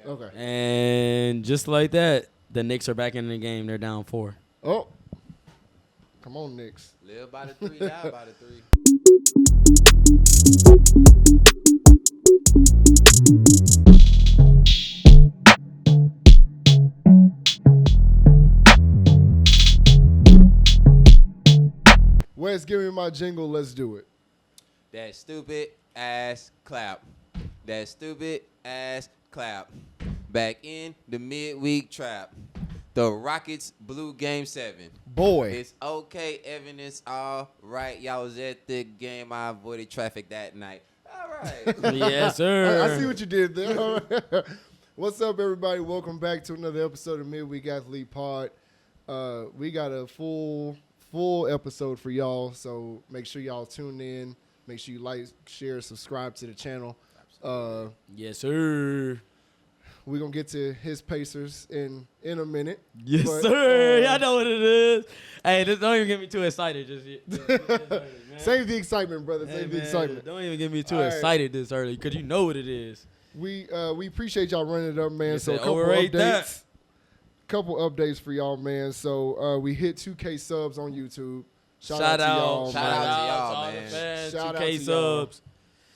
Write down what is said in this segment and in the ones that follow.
Okay. And just like that, the Knicks are back in the game. They're down 4. Oh. Come on, Knicks. Live by the 3, die by the 3. Wes, give me my jingle. Let's do it. That stupid ass clap. That stupid ass clap. Back in the midweek trap. The Rockets blew game 7. Boy. It's okay, Evan. It's all right. Y'all was at the game. I avoided traffic that night. All right. Yes, sir. I see what you did there. All right. What's up, everybody? Welcome back to another episode of Midweek Athlete Pod. We got a full episode for y'all, so make sure y'all tune in. Make sure you like, share, subscribe to the channel. Yes, sir. We're going to get to his Pacers in a minute. Yes, but, sir. Y'all know what it is. Hey, don't even get me too excited just yet. Save the excitement, brother. Save the excitement. Don't even get me too All right. excited this early because you know what it is. We appreciate y'all running it up, man. You So a said couple overrate updates. that. Couple updates for y'all, man. So we hit 2K subs on YouTube. Shout to y'all, out. Shout man. out to y'all, all the man. fans. Shout out 2K to y'all. subs.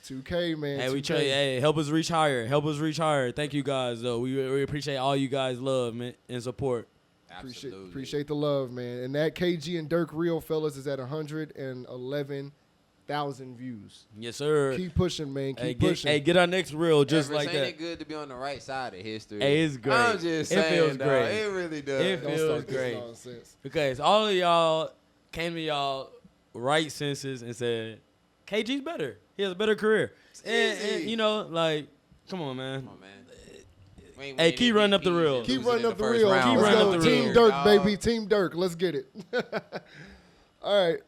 2K, man. Hey, 2K. hey, help us reach higher. Help us reach higher. Thank you guys, though. We appreciate all you guys' love, man, and support. Absolutely. Appreciate the love, man. And that KG and Dirk reel, fellas, is at 111,000 views. Yes, sir. Keep pushing, man. Hey, Keep pushing. get our next reel just Everett, like ain't that. it good to be on the right side of history? Hey, it's great. I'm just It saying, feels dog, great. It really does. It Don't feels start this great. nonsense. Because all of y'all came to y'all right senses and said, KG's better. He has a better career. And, you know, like, come on, man. Come on, man. We ain't Hey, winning keep running up the MVPs reel. and Keep losing running in up the first reel. round. Keep Let's running go. up the Team reel, Dirk, dog. baby. Team Dirk. Let's get it. All right.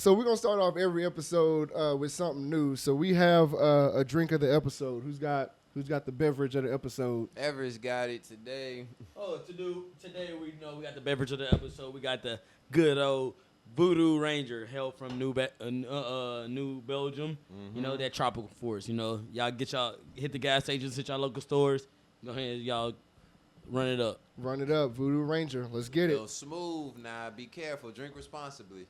So we're going to start off every episode with something new. So we have a drink of the episode. Who's got the beverage of the episode? Everett's got it today. Oh, today we know we got the beverage of the episode. We got the good old Voodoo Ranger, hail from New Belgium. You know, that tropical forest. You know, y'all hit the gas stations, hit y'all local stores. Go ahead, y'all run it up. Run it up. Voodoo Ranger. Let's get Yo, it. smooth now. Be careful. Drink responsibly.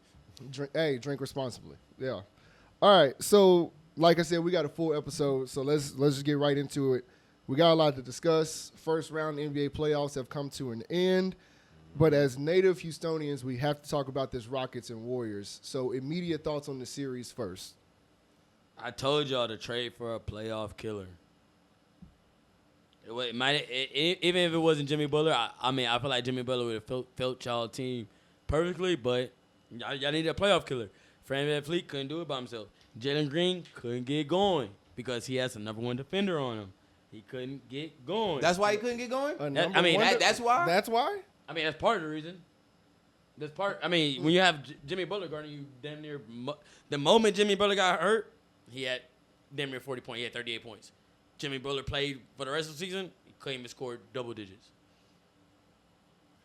Drink responsibly. Yeah. All right. So, like I said, we got a full episode. So let's just get right into it. We got a lot to discuss. First round NBA playoffs have come to an end. But as native Houstonians, we have to talk about this Rockets and Warriors. So immediate thoughts on the series first. I told y'all to trade for a playoff killer. Even if it wasn't Jimmy Butler, I feel like Jimmy Butler would have felt y'all team perfectly, but y'all need a playoff killer. Fran VanVleet couldn't do it by himself. Jalen Green couldn't get going because he has a number one defender on him. He couldn't get going. That's why he couldn't get going? That's why? That's why? I mean, that's part of the reason. When you have Jimmy Butler guarding you damn near the moment Jimmy Butler got hurt, he had damn near 40 points. He had 38 points. Jimmy Butler played for the rest of the season. He couldn't even score double digits.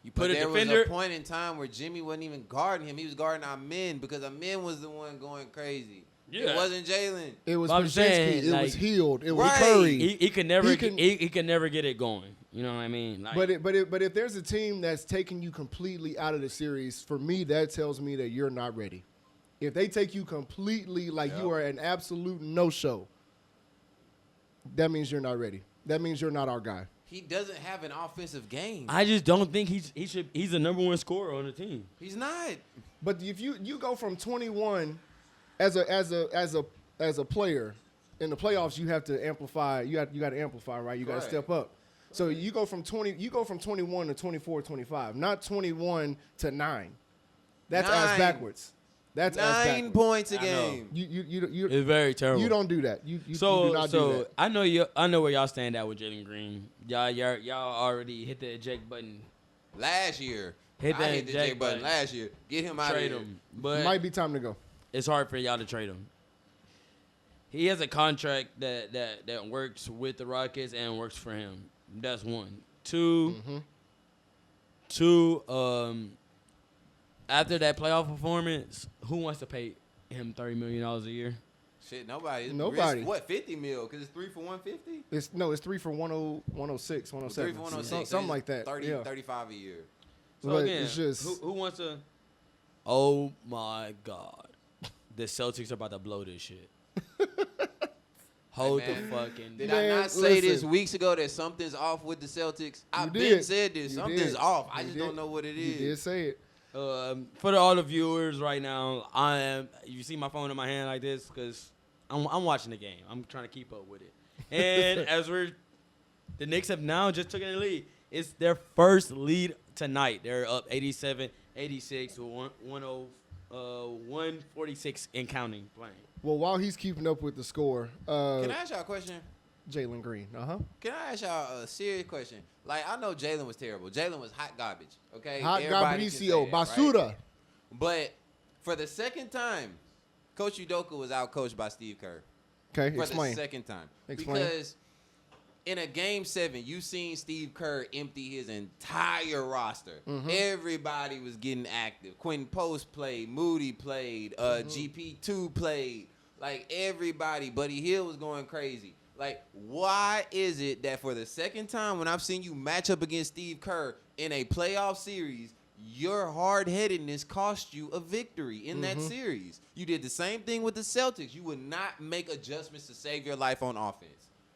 You put a defender. There was a point in time where Jimmy wasn't even guarding him. He was guarding our men because our men was the one going crazy. Yeah. It wasn't Jalen. It was I'm Brzezinski. saying, It like, was Healed. It was Right. Curry. He could never he could never get it going. You know what I mean? Like, But if there's a team that's taking you completely out of the series, for me, that tells me that you're not ready. If they take you completely like you are an absolute no-show, that means you're not ready. That means you're not our guy. He doesn't have an offensive game. I just don't think he's the number one scorer on the team. He's not. But if you go from 21 as a player in the playoffs, you have to amplify. You got to amplify, right? You got to Right. step up. So you go from 21 to 24, 25, not 21 to 9. That's ass 9. backwards. That's ass 9 backwards. points a I know. game. You It's very terrible. you don't do that. You do not do So that. I know where y'all stand at with Jalen Green. Y'all already hit the eject button. Last year. Hit I that hit the eject J button button. last year. Get him out of Trade here. him, but Might be time to go. it's hard for y'all to trade him. He has a contract that works with the Rockets and works for him. That's one. Two. After that playoff performance, who wants to pay him $30 million a year? Shit, nobody. Nobody. What, 50 mil? Because it's 3 for 150? It's 3 for 106, 107. 3 for 106. Something like that. 30, yeah. 35 a year. So But again, it's just who wants to? Oh my God, the Celtics are about to blow this shit. Hold Hey, the man. fucking. Did Man, I not say this listen. weeks ago that something's off with the Celtics? I've You been did. said this. You Something's did. off. I You just did. don't know what it You is. did say it. For all the viewers right now, you see my phone in my hand like this because I'm watching the game. I'm trying to keep up with it. And the Knicks have now just taken the lead. It's their first lead tonight. They're up 87-86 with 146 and counting playing. Well, while he's keeping up with the score, Can I ask y'all a question? Jalen Green. Can I ask y'all a serious question? Like, I know Jalen was terrible. Jalen was hot garbage, okay? Hot Everybody can say Gabricio, that, right? Basura. But for the second time, Coach Udoka was outcoached by Steve Kerr. Okay, For explain. the second time. Explain. Because in a Game 7, you seen Steve Kerr empty his entire roster. Mm-hmm. Everybody was getting active. Quentin Post played. Moody played. GP2 played. Like, everybody. Buddy Hield was going crazy. Like, why is it that for the second time when I've seen you match up against Steve Kerr in a playoff series, your hard-headedness cost you a victory in that series? You did the same thing with the Celtics. You would not make adjustments to save your life on offense.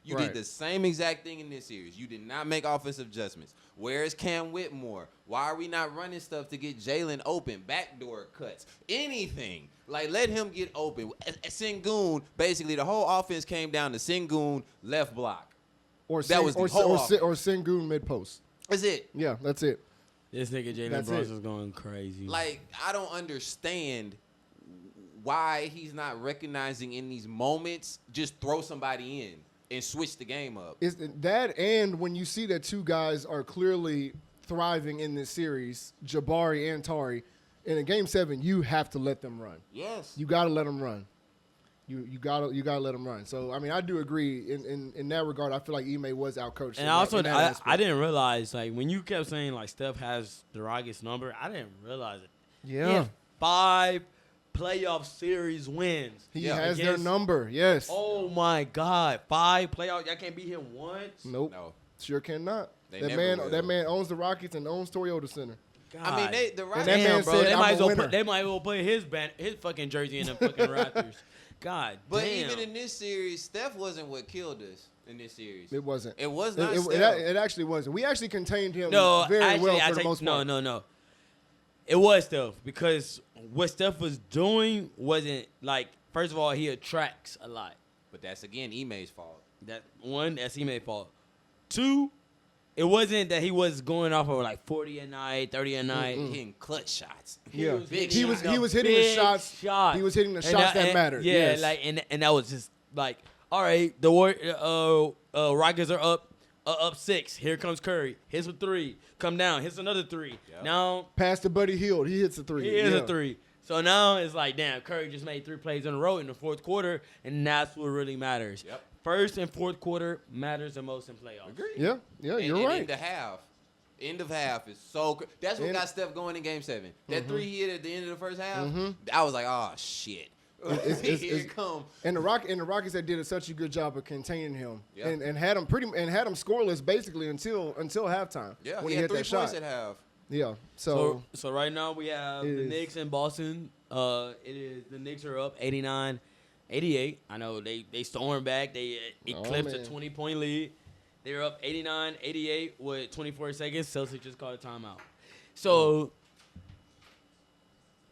You Right. did the same exact thing in this series. You did not make offensive adjustments. Where is Cam Whitmore? Why are we not running stuff to get Jalen open? Backdoor cuts. Anything. Like, let him get open. Sengun, basically, the whole offense came down to Sengun left block. Or That was the or, whole or, offense. or Sengun mid post. That's it. Yeah, that's it. This nigga Jalen That's Brunson's going crazy. Like, I don't understand why he's not recognizing in these moments, just throw somebody in and switch the game up. Is that, and when you see that two guys are clearly thriving in this series, Jabari and Tari, in a Game 7, you have to let them run. Yes. You got to let them run. You gotta let them run. So I mean, I do agree in that regard. I feel like Ime was outcoached. And also, I didn't realize, like, when you kept saying, like, Steph has the Rockets number, I didn't realize it. Yeah. He has 5 playoff series wins. He Yeah. has their Against- number. Yes. Oh, my God. 5 playoff. Y'all can't beat him once? Nope. No. Sure cannot. They That never man. will. That man owns the Rockets and owns Toyota Center. God. I mean, the And Rockets. that man Damn, bro. said, They "I'm might, a as well winner." put, they might as well put his fucking jersey in the fucking Raptors. God But damn. even in this series, Steph wasn't what killed us in this series. It wasn't. It was not Steph. It actually wasn't. We actually contained him No, very actually, well I for the take, most part. no. It was Steph because what Steph was doing wasn't like. First of all, he attracts a lot. But that's, again, Ime's fault. That's Ime's fault. 2, it wasn't that he was going off of like 40 a night, 30 a night. Hitting clutch shots. Yeah, Big he was shots. hitting the Big shots. shot. He was hitting the And shots that and- mattered. Yeah, yes. like and that was just like, all right, the Rockets are up 6. Here comes Curry. Hits a 3. Come down. Hits another 3. Yep. Now Pass to Buddy Hield. He hits a 3. he hits Yeah. a 3. So now it's like, damn, Curry just made 3 plays in a row in the fourth quarter, and that's what really matters. Yep. First and fourth quarter matters the most in playoffs. Agreed. Yeah, you're right. End of half is so. That's what End- got Steph going in Game 7. That 3 he hit at the end of the first half. Mm-hmm. I was like, oh shit. Here it come. And the Rockets that did such a good job of containing him Yeah. and had him scoreless basically until halftime. Yeah, when he he had hit 3 that points shot. at half. Yeah. So right now we have the is- Knicks in Boston. The Knicks are up 89-88. I know they stormed back. They eclipsed a man. 20-point lead. They were up 89-88 with 24 seconds. Celtics just called a timeout. So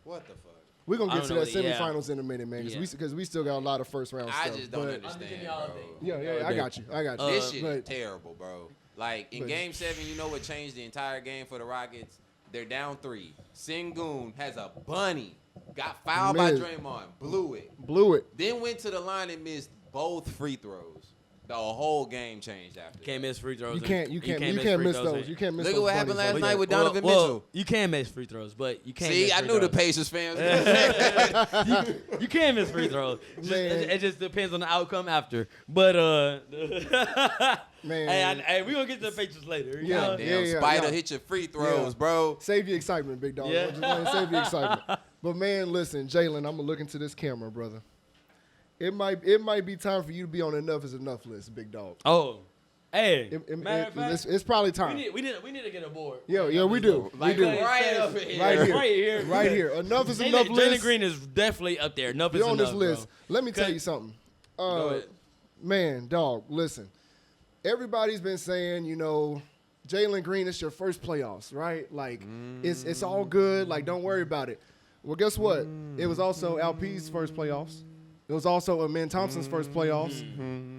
What the fuck? we're gonna I get to don't that know, yeah. semifinals in a minute, man, because Yeah. we still got a lot of first round I stuff. just don't but- understand, y'all bro. think. Yeah, I got you. This shit is But- terrible, bro. Like, in But- Game 7, you know what changed the entire game for the Rockets? They're down 3. Sengun has a bunny. Got fouled by Missed. Draymond. Blew it. blew it. Then went to the line and missed both free throws. The whole game changed after can't miss free throws. You can't free miss throws. those. You can't miss Look at those what happened bunnies, last like night that. with Donovan Mitchell. You can miss free throws, but you can't. See, miss I free knew the throws. Pacers fans. were gonna say that. You can miss free throws. Man. It just depends on the outcome after. But Man. hey, we gonna get to the Pacers later. you Yeah. know? Damn, yeah, Spider yeah. hit your free throws, Yeah. bro. Save your excitement, big dog. Yeah. Just wanna save your excitement. But man, listen, Jalen, I'm gonna look into this camera, brother. It might be time for you to be on Enough is Enough list, big dog. Oh, hey, matter of fact, it's probably time. we need to get a board. Yeah, we do. Like, we do. right up here. Right here. Enough is Enough Jalen list. Green is definitely up there. Enough is You're on enough, this list. bro. Let me tell you something. Go ahead. Man, dog, listen. Everybody's been saying, Jalen Green, it's your first playoffs, right? Like, it's all good. Like, don't worry about it. Well, guess what? It was also LP's first playoffs. It was also Amen Thompson's first playoffs.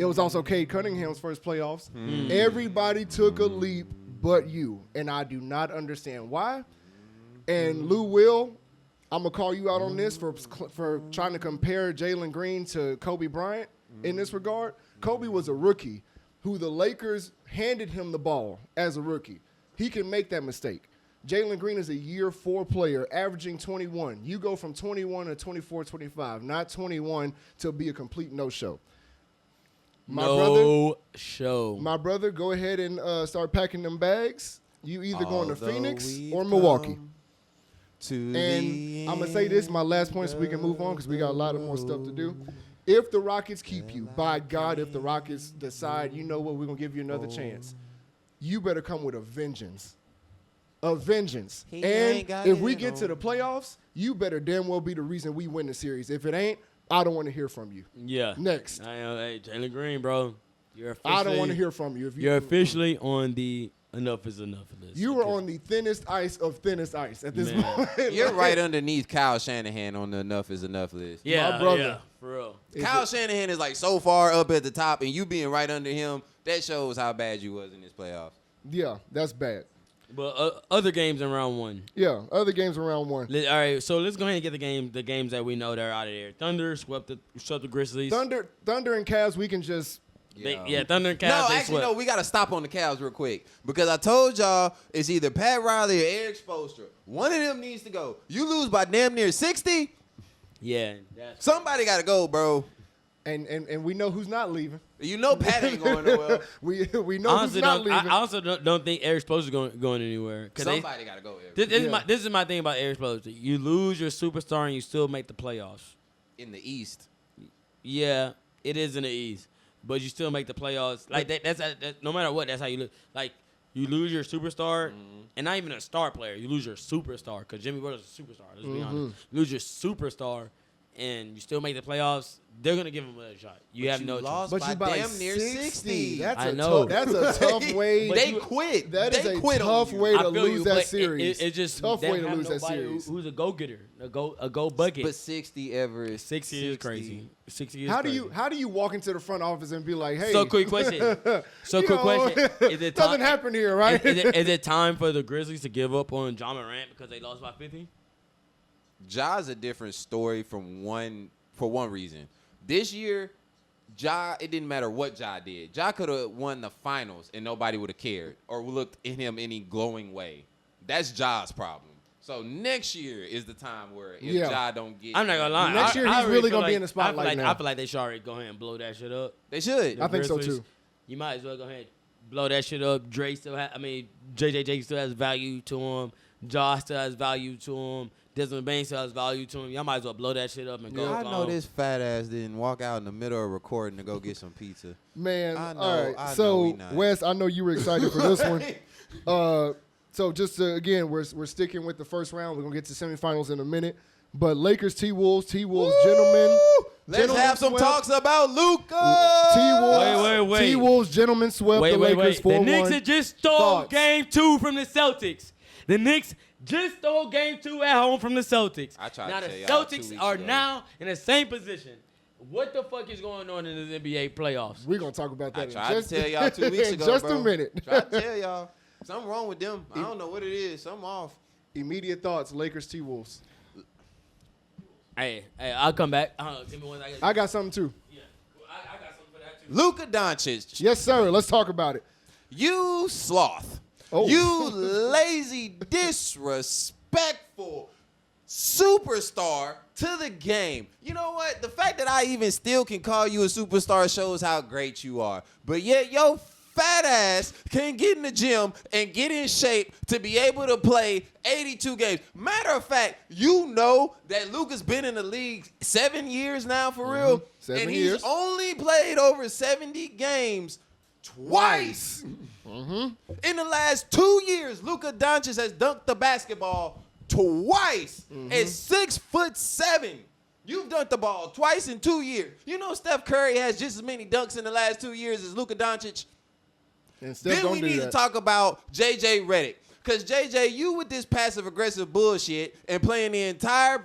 It was also Cade Cunningham's first playoffs. Everybody took a leap but you, and I do not understand why. And Lou Will, I'm going to call you out on this for trying to compare Jalen Green to Kobe Bryant in this regard. Kobe was a rookie who the Lakers handed him the ball as a rookie. He can make that mistake. Jalen Green is a year 4 player, averaging 21. You go from 21 to 24, 25, not 21 to be a complete no-show. My brother, go ahead and start packing them bags. You either going to Phoenix or Milwaukee. And I'm going to say this, my last point, so we can move on because we got a lot of more stuff to do. If the Rockets keep you, by God, if the Rockets decide, you know what, we're going to give you another chance, you better come with a vengeance. A vengeance. And if we get to the playoffs, you better damn well be the reason we win the series. If it ain't, I don't want to hear from you. Yeah. Next. Hey, Jalen Green, bro. I don't want to hear from you. You're officially on the Enough is Enough list. You were on the thinnest ice of thinnest ice at this point. You're right underneath Kyle Shanahan on the Enough is Enough list. Yeah, my brother. Yeah, for real. Kyle Shanahan is like so far up at the top, and you being right under him, that shows how bad you was in this playoffs. Yeah, that's bad. But other games in round 1. Yeah, other games in round 1. All right, so let's go ahead and get the games that we know that are out of there. Thunder swept the Grizzlies. Thunder and Cavs, we can just. Thunder and Cavs. No, actually, no. We got to stop on the Cavs real quick because I told y'all it's either Pat Riley or Eric Spoelstra. One of them needs to go. You lose by damn near 60. Yeah, somebody got to go, bro. And we know who's not leaving. You know Pat ain't going nowhere. we know who's not leaving. I also don't think Eric Spoelstra is going anywhere. Somebody got to go. This is my thing about Eric Spoelstra. You lose your superstar and you still make the playoffs. In the East. Yeah, it is in the East. But you still make the playoffs. Like that's no matter what, that's how you look. Like you lose your superstar, and not even a star player. You lose your superstar because Jimmy Butler's a superstar. Let's be honest. You lose your superstar, and you still make the playoffs. They're gonna give him another shot. You have no lost chance. by damn near 60. That's I know. That's a tough way. They quit. That is they a quit tough way to lose that series. It's just tough way to have lose that nobody series. Who's a go getter, a go bucket. But 60 ever is 60 is crazy. 60 is How crazy. do you walk into the front office and be like, hey? So quick question. Is it doesn't happen here, right? Is it time for the Grizzlies to give up on Ja Morant because they lost by 50? Ja's a different story for one reason. This year, Ja, it didn't matter what Ja did. Ja could have won the finals and nobody would have cared or looked at him any glowing way. That's Ja's problem. So next year is the time where if Ja don't get... I'm not going to lie. Next year, he's really going to be in the spotlight now. I feel like they should already go ahead and blow that shit up. They should. I think so, too. You might as well go ahead and blow that shit up. JJJ still has value to him. Ja still has value to him. Desmond Bain still has value to him. Y'all might as well blow that shit up and go. I know this fat ass didn't walk out in the middle of recording to go get some pizza. Man, I know, all right. I So, know Wes, I know you were excited for this one. So just to, again, we're sticking with the first round. We're gonna get to semifinals in a minute. But Lakers, T-Wolves, gentlemen. Let's have some talks about Luka. T-Wolves, Wait. T-Wolves, gentlemen, swept the Lakers 4-1. The Knicks had just stole Thoughts? Game 2 from the Celtics. The Knicks just stole Game 2 at home from the Celtics. I tried now to the tell y'all Celtics are ago. now in the same position. What the fuck is going on in the NBA playoffs? We're gonna talk about that. I tried to tell y'all 2 weeks in ago, just bro. a minute. Tried to tell y'all. Something wrong with them. I don't know what it is. Something off. Immediate thoughts, Lakers, T-Wolves. Hey, I'll come back. Give me one. I got something too. Yeah, I got something for that too. Luka Doncic. Yes, sir. Let's talk about it. You sloth. Oh. You lazy, disrespectful superstar to the game. You know what? The fact that I even still can call you a superstar shows how great you are. But yet your fat ass can get in the gym and get in shape to be able to play 82 games. Matter of fact, you know that Luka's been in the league 7 years now for real. 7 and years. he's only played over 70 games twice. In the last 2 years, Luka Doncic has dunked the basketball twice at 6'7". You've dunked the ball twice in 2 years. You know Steph Curry has just as many dunks in the last 2 years as Luka Doncic. And Steph Then don't we do need that. to talk about JJ Redick. Because JJ, you with this passive-aggressive bullshit and playing the entire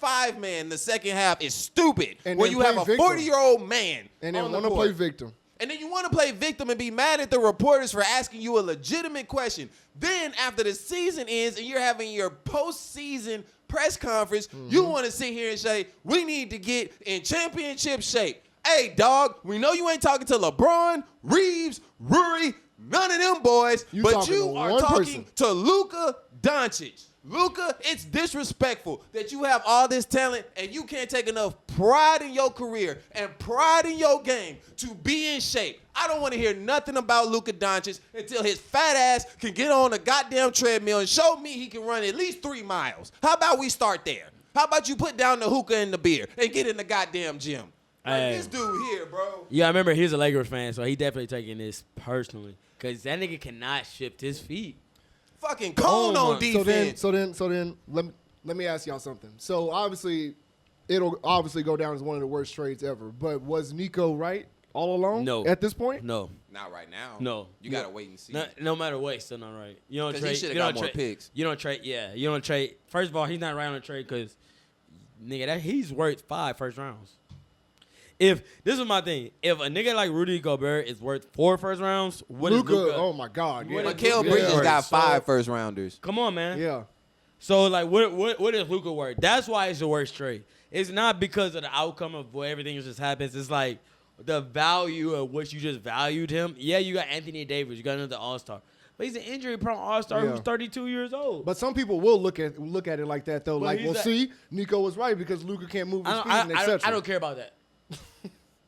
5-man in the second half is stupid. And when then you have play a victim. 40-year-old man And then on the want to court. play victim. And then you want to play victim and be mad at the reporters for asking you a legitimate question. Then after the season ends and you're having your postseason press conference, you want to sit here and say, we need to get in championship shape. Hey, dog, we know you ain't talking to LeBron, Reeves, Rory, none of them boys, You but talking you to are one talking person. to Luka Doncic. Luka, it's disrespectful that you have all this talent and you can't take enough pride in your career and pride in your game to be in shape. I don't want to hear nothing about Luka Doncic until his fat ass can get on a goddamn treadmill and show me he can run at least 3 miles. How about we start there? How about you put down the hookah and the beer and get in the goddamn gym? Like Hey. this dude here, bro. Yeah, I remember he's a Lakers fan, so he definitely taking this personally. Because that nigga cannot shift his feet. Fucking cone Oh on my- defense. So then let me ask y'all something. So obviously it'll obviously go down as one of the worst trades ever. But was Nico right all along? No. At this point? No. Not right now. No. You gotta wait and see. No matter what, he's still not right. You don't 'Cause trade. he should've you don't got more trade- picks. You don't trade. Yeah, you don't trade. First of all, he's not right on the trade because, nigga, he's worth 5 first rounds. If this is my thing, if a nigga like Rudy Gobert is worth 4 first rounds, what is Luka, Luka? oh my God. What Yeah. is Mikal Luka Bridges worth? got So- 5 first rounders. Come on, man. Yeah. So like, what is Luka worth? That's why it's the worst trade. It's not because of the outcome of what everything just happens. It's like the value of what you just valued him. Yeah, you got Anthony Davis. You got another All-Star. But he's an injury-prone All-Star Yeah. who's 32 years old. But some people will look at it like that though. But Like, he's well, a- see, Nico was right because Luka can't move his feet and etc. I don't care about that.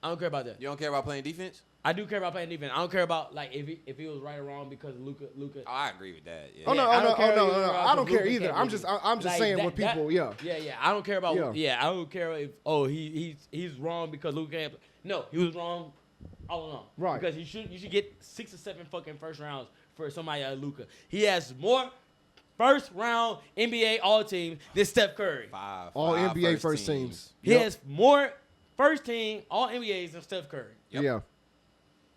I don't care about that. You don't care about playing defense? I do care about playing defense. I don't care about like if he was right or wrong because Luka. Oh, I agree with that. Yeah. Oh no, I oh no, don't care oh no, if he no, was no. wrong I don't 'cause care Luka either. can't I'm beat just him. I'm just Like, saying that- what people. Yeah. Yeah. I don't care about. Yeah. Yeah, I don't care if he's wrong because Luka can't play. No, he was wrong all along. Right. Because you should get 6 or 7 fucking first rounds for somebody like Luka. He has more first round NBA All Team than Steph Curry. 5 All NBA first first teams. He has more first team All NBAs than Steph Curry. Yep. Yeah.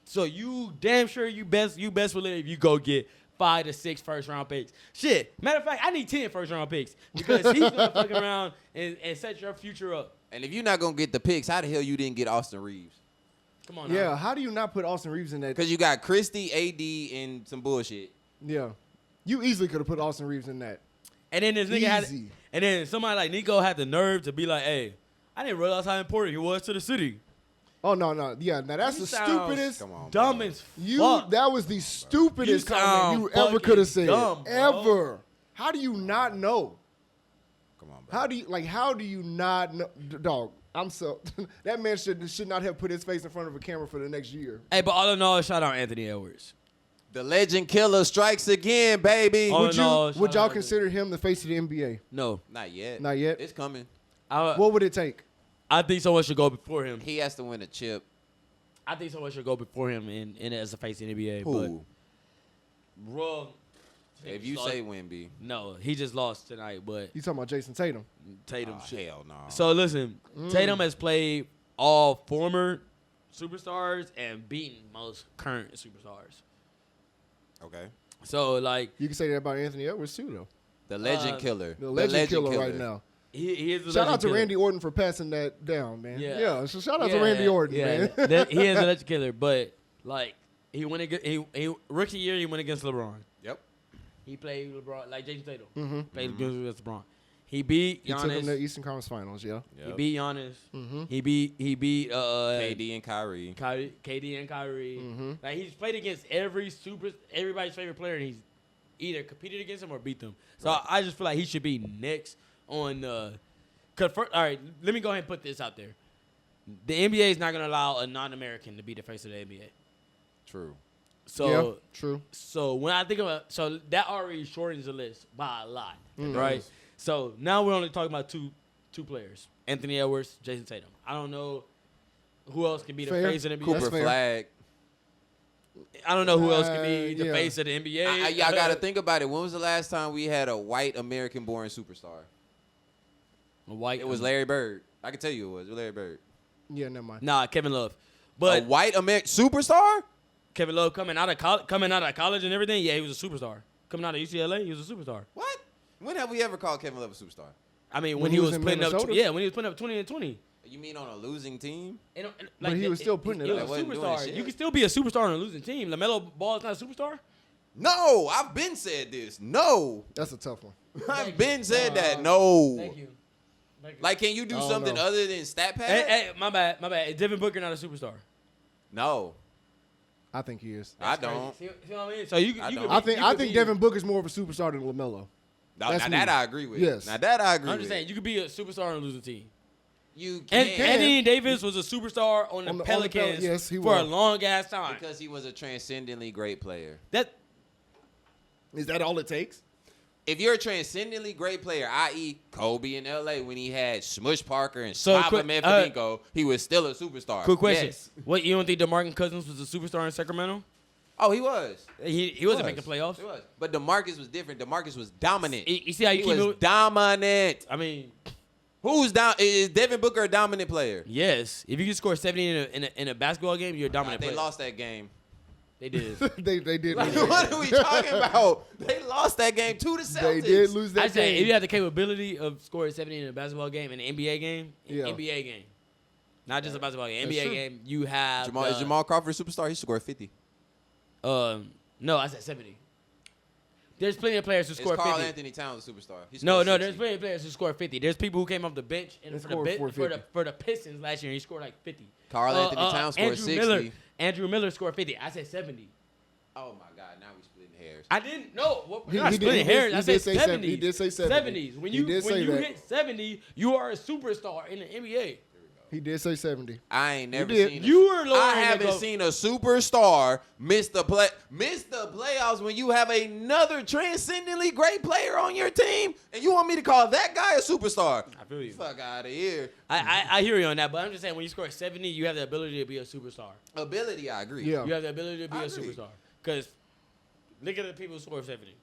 So you damn sure you best believe you go get 5 to 6 first round picks. Shit. Matter of fact, I need 10 first round picks because he's gonna fuck around and set your future up. And if you're not going to get the picks, how the hell you didn't get Austin Reeves? Come on. Yeah. Now. How do you not put Austin Reeves in that? Because you got Christie, AD, and some bullshit. Yeah. You easily could have put Austin Reeves in that. And then this nigga had, Easy. and then somebody like Nico had the nerve to be like, "Hey, I didn't realize how important he was to the city." Oh no. Yeah. Now that's You the sound stupidest. Come on, Dumb bro. as You fuck. that was the stupidest You comment you sound ever could have said. fucking dumb, bro. Ever. How do you not know? Come on, bro. How do you not know? Dog, I'm so that man should not have put his face in front of a camera for the next year. Hey, but all in all, shout out Anthony Edwards. The legend killer strikes again, baby. Oh, Would no, shout y'all out to- consider him the face of the NBA? No, Not yet. Not yet? It's coming. What would it take? I think someone should go before him. He has to win a chip. I think someone should go before him in as a face in the NBA. Who? But wrong. If you say Wemby. no, he just lost tonight. But You talking about Jason Tatum? Tatum, Oh, shit. hell no. So listen, Tatum has played all former superstars and beaten most current superstars. Okay. So like You can say that about Anthony Edwards too, though. The legend killer. The legend killer right now. he is. A Shout legend out to killer. Randy Orton for passing that down, man. Yeah. Yeah. So shout out to Randy Orton, man. He is a legend killer, but like he went against he rookie year he went against LeBron. Yep. He played LeBron like Jason Tatum. Mm-hmm. Played against LeBron. He beat He took him to Giannis. Eastern Conference Finals, yeah. He beat Giannis. Mm-hmm. He beat KD and Kyrie. KD and Kyrie. Mm-hmm. Like he's played against everybody's favorite player, and he's either competed against them or beat them. So Right. I just feel like he should be next on. All right, let me go ahead and put this out there. The NBA is not going to allow a non-American to be the face of the NBA. True. So true. So when I think about that already shortens the list by a lot, Mm. right? So now we're only talking about two players: Anthony Edwards, Jason Tatum. I don't know who else can be the Fair. face of the NBA. Cooper fair. Flag. I don't know who else can be the Yeah. face of the NBA. Y'all got to think about it. When was the last time we had a white American-born superstar? A white. It was Larry Bird. I can tell you it was Larry Bird. Yeah, never mind. Nah, Kevin Love. A But white American superstar? Kevin Love coming out of college and everything, yeah, he was a superstar. Coming out of UCLA, he was a superstar. What? When have we ever called Kevin Love a superstar? I mean, When when he he was was in putting up, Minnesota? when he was putting up 20 and 20. You mean on a losing team? But he was still putting it He up. was a Wasn't doing superstar. shit. You can still be a superstar on a losing team. LaMelo Ball is not a superstar. No, I've been said this. No. That's a tough one. I've been said that. No. Thank you. Like, can you do I don't something know. other than stat pad? Hey, my bad. Is Devin Booker not a superstar? No, I think he is. I don't. See what I mean? So you I could don't. I think Devin Booker's more of a superstar than LaMelo. No, That's now me. that I agree with. Yes. Now that I agree I'm with. just saying you could be a superstar on a losing team. You And can't. Anthony Davis was a superstar on the On the Pelicans yes, he for a was. long ass time. Because he was a transcendently great player. That Is that all it takes? If you're a transcendently great player, i.e. Kobe in L.A. when he had Smush Parker and So, Slava quick, Medvedenko, he was still a superstar. quick question: Yes. What you don't think DeMarcus Cousins was a superstar in Sacramento? Oh, he was. He wasn't was. making playoffs. He was. But DeMarcus was different. DeMarcus was dominant. You see how you He keep was it? dominant. I mean, Who's down? Is Devin Booker a dominant player? yes. If you can score 70 in a basketball game, you're a dominant They player. lost that game. They did. they did. Like, lose what that are we game. talking about? They lost that game to the Celtics. They did lose that I say game. if you have the capability of scoring 70 in a basketball game, an NBA game, Yeah. NBA game, not just a basketball game, That's NBA true. game, you have Is Jamal Crawford a superstar? He scored 50. No, I said 70. There's plenty of players who Is score Karl 50. Anthony Towns a superstar? He No, scored there's 60. plenty of players who score 50. There's people who came off the bench and And for the, scored bit, 450. for the Pistons last year, and he scored like 50. Karl Anthony Towns scored Andrew 60. Miller, Andrew Miller scored 50. I said 70. Oh my God! Now we splitting hairs. I didn't know. Well, He- we're not he did- splitting he did- hairs. he I said did say 70s. 70. He did say 70. 70s. When He you did when say you that. hit 70, you are a superstar in the NBA. He did say 70. I ain't never did. seen. You were lowering I the haven't goal. seen a superstar miss the playoffs when you have another transcendently great player on your team, and you want me to call that guy a superstar? I feel you. Fuck out of here. I hear you on that, but I'm just saying when you score 70, you have the ability to be a superstar. Ability, I agree. Yeah. You have the ability to be I a agree. superstar. Because look at the people who score 70.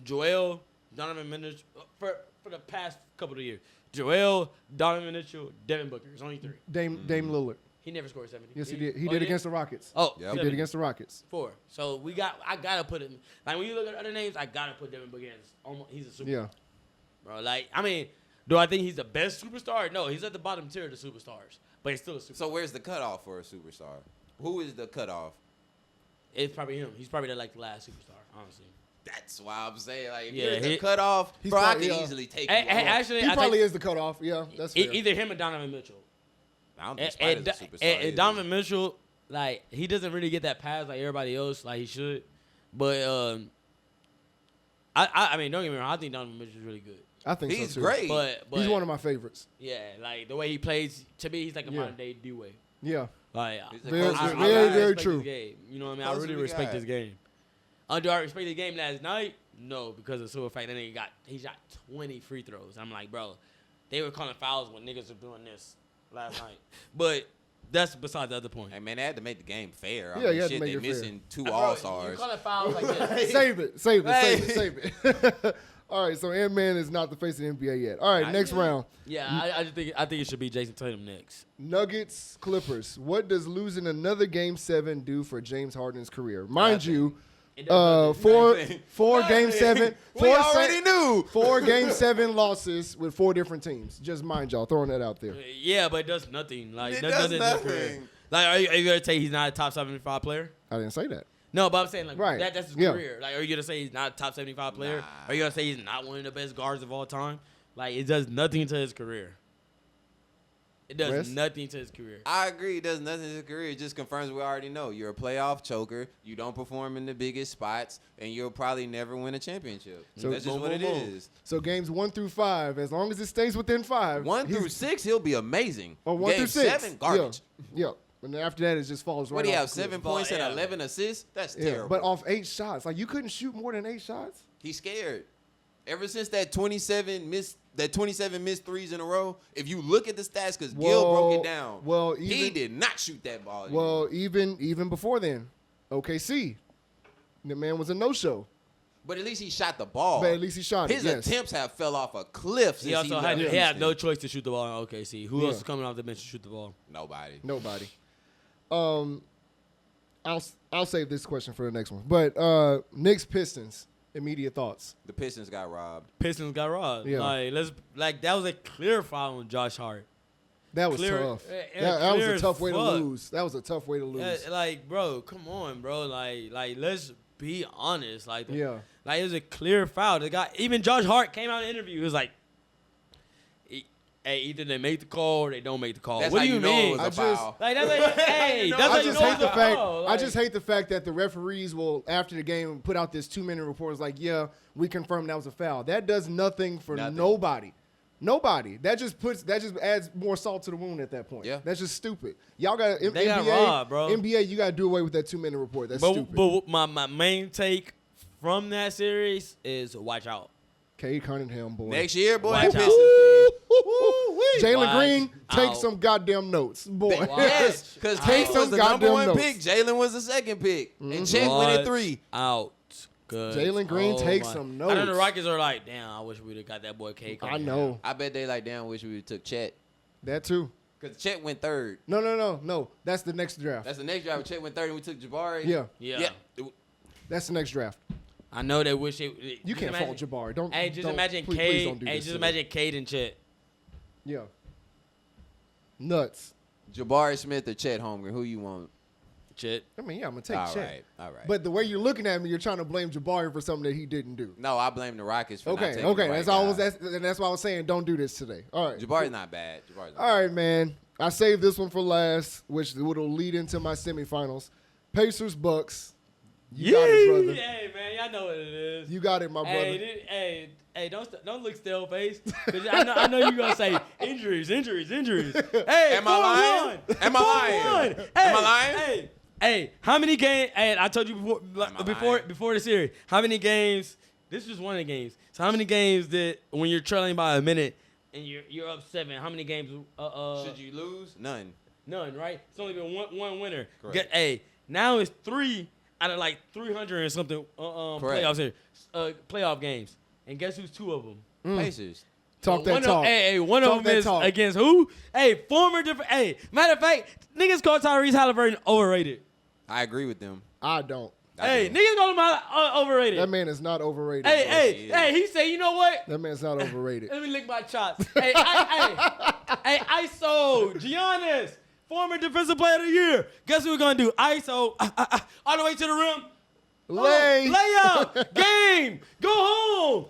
Joel, Donovan Mitchell, for the past couple of years. Joel, Donovan Mitchell, Devin Booker. It's only three. Dame Lillard. He never scored 70. Yes, he did. He did against the Rockets. Oh, Yep. He did against the Rockets. 4. So I gotta put him. Like when you look at other names, I gotta put Devin Booker in. He's a superstar. Yeah. Bro, like, I mean, do I think he's the best superstar? No, he's at the bottom tier of the superstars. But he's still a superstar. So where's the cutoff for a superstar? Who is the cutoff? It's probably him. He's probably the last superstar, honestly. That's why I'm saying, like, if Yeah, you're the he- cutoff, He's bro, I probably, can easily take Hey, you. hey, off. actually, He I probably think is the cutoff. Yeah, that's fair. either him or Donovan Mitchell. I don't think Spider's a superstar. And either. Donovan Mitchell, like, he doesn't really get that pass like everybody else, like he should. But I mean, don't get me wrong. I think Donovan Mitchell's really good. I think He's so too. great. But He's one of my favorites. yeah, like the way he plays, to me, he's like a Yeah. modern day D-Way. Yeah. Like, He's the Very, closest very, we very, got. very respect true. His game. You know what I mean? I Closest really we respect got. his game. Do I respect his game last night? No, because of the simple fact that he shot 20 free throws. I'm like, bro, they were calling fouls when niggas were doing this last night. But that's beside the other point. Hey, man, they had to make the game fair. Yeah, you had to shit, make they it fair. missing 2 Bro, All-Stars. You calling fouls like this. Save it. Save it. Hey. Save it. Save it. All right, so Ant-Man is not the face of the NBA yet. All right, Not next yet. round. Yeah, I think it should be Jason Tatum next. Nuggets, Clippers. What does losing another Game 7 do for James Harden's career? Mind you, It does nothing. four Game 7. We already knew. 4 Game 7 losses with 4 different teams. Just mind y'all, throwing that out there. Yeah, but it does nothing. Like It does does nothing. in his career. nothing. Like, are you gonna say he's not a top 75 player? I didn't say that. No, but I'm saying like Right. that's his Yeah. career. Like, are you gonna say he's not a top 75 player? Nah. Are you gonna say he's not one of the best guards of all time? Like, it does nothing to his career. It does Wes? nothing to his career. I agree. It does nothing to his career. It just confirms what we already know. You're a playoff choker. You don't perform in the biggest spots, and you'll probably never win a championship. So- That's just Boom, what it boom, boom. is. So games 1 through 5, as long as it stays within 5. 1 through he's- 6, he'll be amazing. Or 1 Game through 6. 7, garbage. Yeah. And then after that, it just falls right What do you off have? the cliff. 7 points and yeah. 11 assists? That's Yeah, terrible. but off 8 shots. Like, you couldn't shoot more than 8 shots? He's scared. Ever since that 27 missed threes in a row, if you look at the stats, because Gil broke it down, he did not shoot that ball anymore. Well, even before then, OKC, the man was a no-show. But at least he shot the ball. But at least he shot His it, yes. attempts have fell off a cliff since He also left had Houston. no choice to shoot the ball in OKC. Who Yeah. else is coming off the bench to shoot the ball? Nobody. I'll save this question for the next one. But Knicks Pistons, immediate thoughts. The Pistons got robbed. Pistons got robbed. Yeah. That was a clear foul on Josh Hart. That was Clear- tough. yeah, That was clear a as tough way to fuck. lose. That was a tough way to lose. Bro, come on, bro. Like let's be honest. Yeah. Like it was a clear foul. The guy, even Josh Hart came out in the interview. He was like, "Hey, either they make the call or they don't make the call." That's What how do you know mean? it was a I just- foul. Like that's like, hey, that's I how you just know hate it's the a fact. foul. I just hate the fact that the referees will, after the game, put out this 2-minute report. It's like, yeah, we confirmed that was a foul. That does nothing for Nothing. nobody. Nobody. That just adds more salt to the wound at that point. Yeah. That's just stupid. Y'all got They got robbed, bro. NBA, you got to do away with that 2-minute report. That's stupid. But my main take from that series is watch out. Cade Cunningham, boy. Next year, boy, Watch Pistons out. team. Jalen Watch Green, take out. some goddamn notes, boy. Yes, because Out. Cade was Some the number goddamn one notes. pick. Jalen was the second pick. And Chet went at 3. Out. Good. Jalen Green takes my- some I know the notes. Rockets are like, damn, I wish we'd have got that boy Cade. I know I bet they like, damn, wish we took Chet. that too. Because Chet went 3rd. No. That's the next draft. That's the next draft. Chet went 3rd and we took Jabari. Yeah. That's the next draft. I know they wish it. You can't fault Jabari. Don't. Hey, just don't- imagine please, Cade. Please don't do Hey, this just to me. imagine Cade and Chet. Yeah. Nuts. Jabari Smith or Chet Holmgren. Who you want? Chet. I mean, yeah, I'm gonna take All Chet. right. But the way you're looking at me, you're trying to blame Jabari for something that he didn't do. No, I blame the Rockets for not Okay. taking the right That's all. guy. That's why I was saying don't do this today. All right. Jabari's not bad. All right, man. I saved this one for last, which will lead into my semifinals. Pacers Bucks. You got it, brother. Hey, man, y'all know what it is. You got it, my brother. Hey, don't look stale face. 'Cause I know you gonna say injuries. Hey, Am I lying? Am I lying? Hey, Am I lying? Hey, how many games? Hey, I told you Am I lying? before the series. How many games? This was one of the games. So how many games that when you're trailing by a minute and you're up 7? How many games? Should you lose? None. None, right? It's only been one winner. Correct. Hey, now it's 3 out of like 300 and something Correct. playoffs here, playoff games. And guess who's 2 of them? Pacers. Talk that talk. One Talk of that them is talk. against who? Hey, former different. Hey, matter of fact, niggas call Tyrese Halliburton overrated. I agree with them. I don't. I do. Niggas call him overrated. That man is not overrated. bro. Hey, he said, you know what? That man's not overrated. Let me lick my chops. ISO, Giannis, former defensive player of the year. Guess what we're gonna do? ISO, all the way to the rim. Layup, game, go home.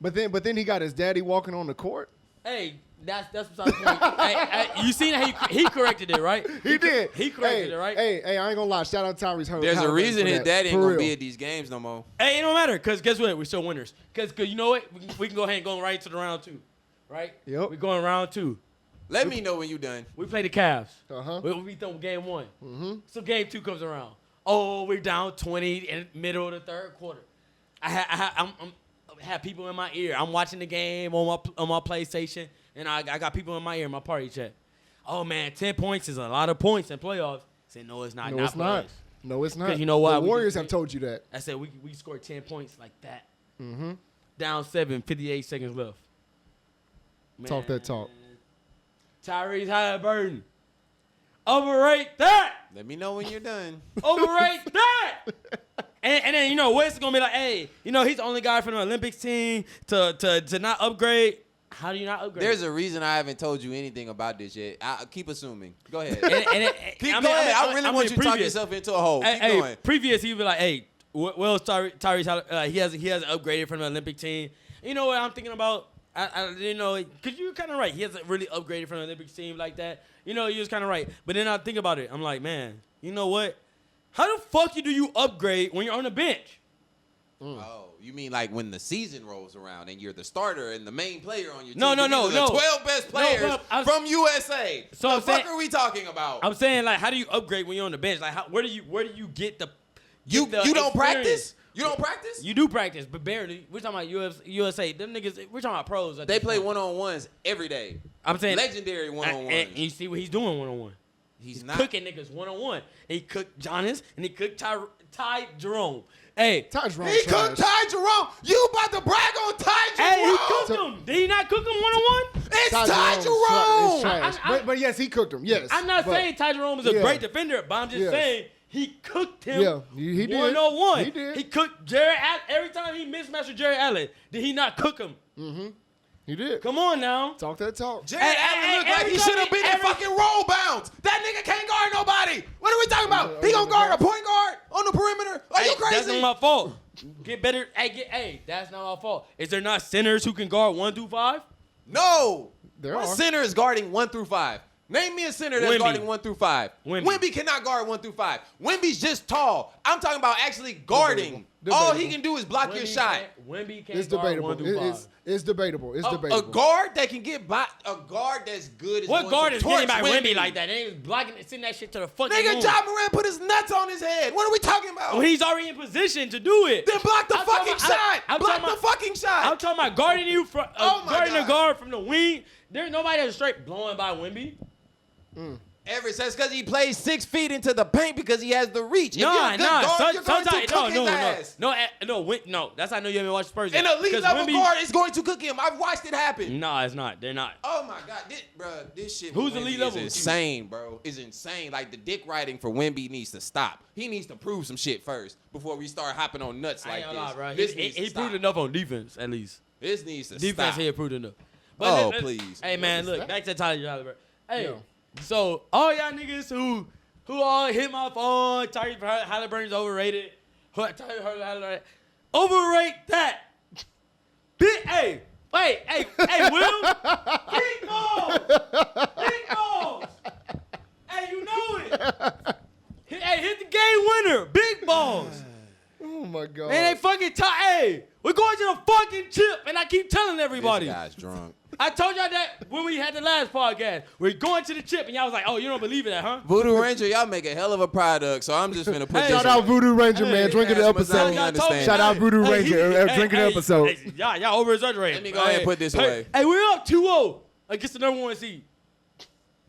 But then he got his daddy walking on the court. Hey, that's beside the point. Hey, you seen how he corrected it, right? He did. He corrected it, right? Hey, I ain't gonna lie. Shout out Tyrese Halliburton. There's a reason his daddy ain't For gonna real. be at these games no more. Hey, it don't matter, because guess what? We're still winners. Because you know what? We can go ahead and go right to the round 2, right? Yep. We're going round 2. Let me know when you done. We play the Cavs. Uh-huh. We beat them game 1. Mm-hmm. So game 2 comes around. Oh, we're down 20 in the middle of the third quarter. I have people in my ear. I'm watching the game on my PlayStation, and I got people in my ear in my party chat. Oh, man, 10 points is a lot of points in playoffs. I said, no, it's not. No, it's not. No, it's not. 'Cause you know why? The We Warriors just- have told you that. I said, we scored 10 points like that. Mm-hmm. Down 7, 58 seconds left. Talk that talk. Tyrese Halliburton. Overrate that. Let me know when you're done. Overrate that. And then, you know, West is going to be like, hey, you know, he's the only guy from the Olympics team to not upgrade. How do you not upgrade? There's a reason I haven't told you anything about this yet. I keep assuming. Go ahead. Go ahead. I really want you to talk yourself into a hole. Keep going. Previous, he'd be like, hey, well, Tyrese, he hasn't upgraded from the Olympic team. You know what I'm thinking about? I didn't know, because you're kind of right. He hasn't really upgraded from the Olympics team like that. You know, you was kind of right. But then I think about it. I'm like, man, you know what? How the fuck do you upgrade when you're on the bench? Oh, you mean like when the season rolls around and you're the starter and the main player on your team? No. The 12 best players from USA. So the I'm fuck saying, are we talking about? I'm saying, like, how do you upgrade when you're on the bench? Like, where do you get the You don't experience? practice? You don't practice? You do practice, but barely. We're talking about USA. Them niggas, we're talking about pros. They play one-on-ones every day. I'm saying legendary one-on-ones. And you see what he's doing one-on-one. He's not cooking niggas one-on-one. He cooked Giannis and he cooked Ty Jerome. Hey, Ty Jerome. He cooked Ty Jerome. You about to brag on Ty Jerome? hey, he cooked him. Did he not cook him one-on-one? It's Ty Jerome. Jerome. It's trash. But yes, he cooked him. Yes. I'm not saying Ty Jerome is a great defender, but I'm just saying he cooked him. Yeah, he did. 101. He did. He cooked Jared Allen. Every time he mismatched with Jared Allen, did he not cook him? Mm-hmm. He did. Come on now. Talk that talk. Jared Allen looked like he should have been in fucking roll bounce. That nigga can't guard nobody. What are we talking about? He gonna guard a point guard on the perimeter? Are you crazy? That's not my fault. Get better. Hey, that's not my fault. Is there not centers who can guard 1 through 5? No. There What are. center is guarding 1 through 5? Name me a center that's Wemby. guarding 1 through 5. Wemby cannot guard 1 through 5. Wemby's just tall. I'm talking about actually guarding. All he can do is block your shot. Wemby can't It's guard debatable. 1 through 5. It's debatable. It's A debatable. guard that can get by, a guard that's good. Is What going guard to is torch getting by Wemby. Wemby like that? They ain't blocking, sending that shit to the fucking Nigga, moon. John Moran put his nuts on his head. What are we talking about? When he's already in position to do it. Then block the I'm fucking talking about- shot. I'm Block talking the about- fucking shot. I'm talking about guarding you from Oh my guarding God. the guard from the wing. There's nobody that's straight blowing by Wemby. Ever since because he plays 6 feet into the paint because he has the reach. If you're a good guard, you're going to Sometimes cook his ass. no. That's how I know you haven't watched Spurs. An elite 'Cause level Wemby- guard is going to cook him. I've watched it happen. No, it's not. They're not. Oh my God, this shit. Who's for elite Wemby level? Is insane, bro. Is insane. Like the dick riding for Wemby needs to stop. He needs to prove some shit first before we start hopping on nuts I like ain't gonna lie, this. bro. This He needs to stop. proved enough on defense, at least. This needs to Defense, stop. he improved enough. Oh, let's- please. Hey man, is look that? back to Tyler Halliburton. Hey, Yeah. so all y'all niggas who all hit my phone, Tyler Halliburton's overrated. Tyler Halliburton, overrate that. Hey, Will, big balls, big balls. Hey, you know it. Hit the game winner, big balls. Oh my God. Man, they fucking Hey, we're going to the fucking chip, and I keep telling everybody. This guy's drunk. I told y'all that when we had the last podcast. We're going to the chip, and y'all was like, "Oh, you don't believe in that, huh?" Voodoo Ranger, y'all make a hell of a product, so I'm just gonna put Hey, this Shout out Voodoo Ranger, Hey, man. Drinking the Cash episode. Mazzani understand. Shout out Voodoo Ranger. Drinking the episode. Hey, y'all over exaggerating. Let me go ahead and put this away. Hey, we're up 2-0 against the number 1 seed.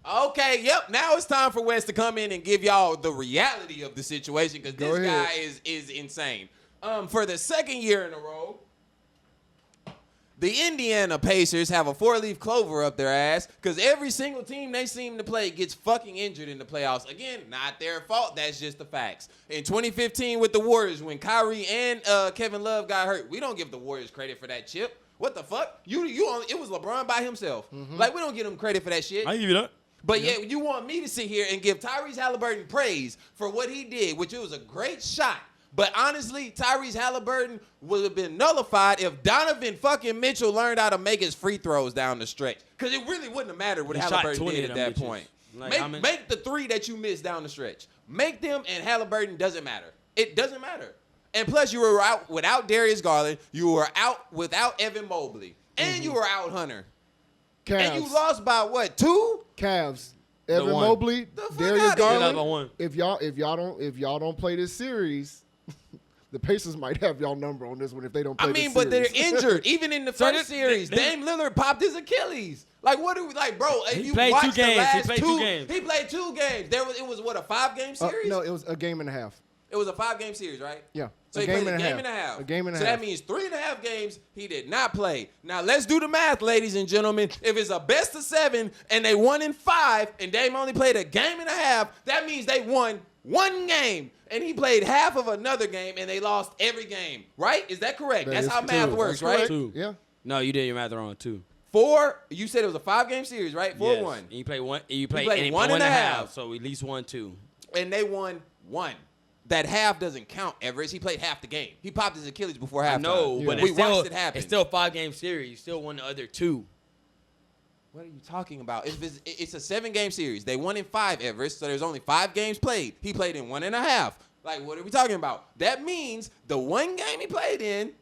Okay, yep. Now it's time for Wes to come in and give y'all the reality of the situation because Go this ahead. guy is insane. For the second year in a row, the Indiana Pacers have a 4-leaf clover up their ass because every single team they seem to play gets fucking injured in the playoffs. Again, not their fault. That's just the facts. In 2015 with the Warriors, when Kyrie and Kevin Love got hurt, we don't give the Warriors credit for that chip. What the fuck? It was LeBron by himself. Like, we don't give him credit for that shit. I give you that. But yet you want me to sit here and give Tyrese Halliburton praise for what he did, which it was a great shot. But honestly, Tyrese Halliburton would have been nullified if Donovan fucking Mitchell learned how to make his free throws down the stretch. Because it really wouldn't have mattered what He shot Halliburton 20 did of at them that bitches. point. Like, Make the 3 that you missed down the stretch. Make them, and Halliburton doesn't matter. It doesn't matter. And plus, you were out without Darius Garland. You were out without Evan Mobley. And you were out Hunter. Cavs. And you lost by what, 2? Cavs. Evan one. Mobley, The fuck Darius outta here. Another Garland. one. If y'all don't play this series, the Pacers might have y'all number on this one if they don't play I this mean, but they're series. injured. Even in the So first this- series, this- Dame Lillard popped his Achilles. Like, what do we like, bro? If He you played watch 2 the games. He last played 2 games. He played 2 games. It was what, a 5-game series? No, it was a game and a half. It was a 5-game series, right? Yeah. So a he game played and a a game half. and a half. A game and a so half. that means 3.5 games he did not play. Now let's do the math, ladies and gentlemen. If it's a best of 7 and they won in 5 and Dame only played a game and a half, that means they won 1 game. And he played half of another game and they lost every game. Right? Is that correct? That That's is how math true. works, That's right? correct. 2. Yeah. No, you did your math wrong, 2. 4, you said it was a 5-game series, right? 4-1. Yes. And you play one. And you play played and one and a half. So at least 1, 2. And they won 1. That half doesn't count, Everest. He played half the game. He popped his Achilles before halftime. No, Yeah. but we it's still, watched it happen. It's still a 5-game series. You still won the other 2. What are you talking about? It's a 7-game series. They won in 5, Everest, so there's only 5 games played. He played in 1.5. Like, what are we talking about? That means the one game he played in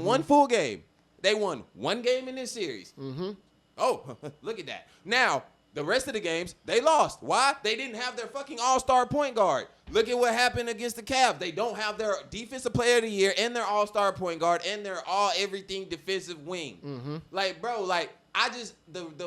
one full game. They won one game in this series. Mm-hmm. Oh, look at that. Now, the rest of the games, they lost. Why? They didn't have their fucking all-star point guard. Look at what happened against the Cavs. They don't have their defensive player of the year and their all-star point guard and their all-everything defensive wing. Mm-hmm. Like, bro, like, I just,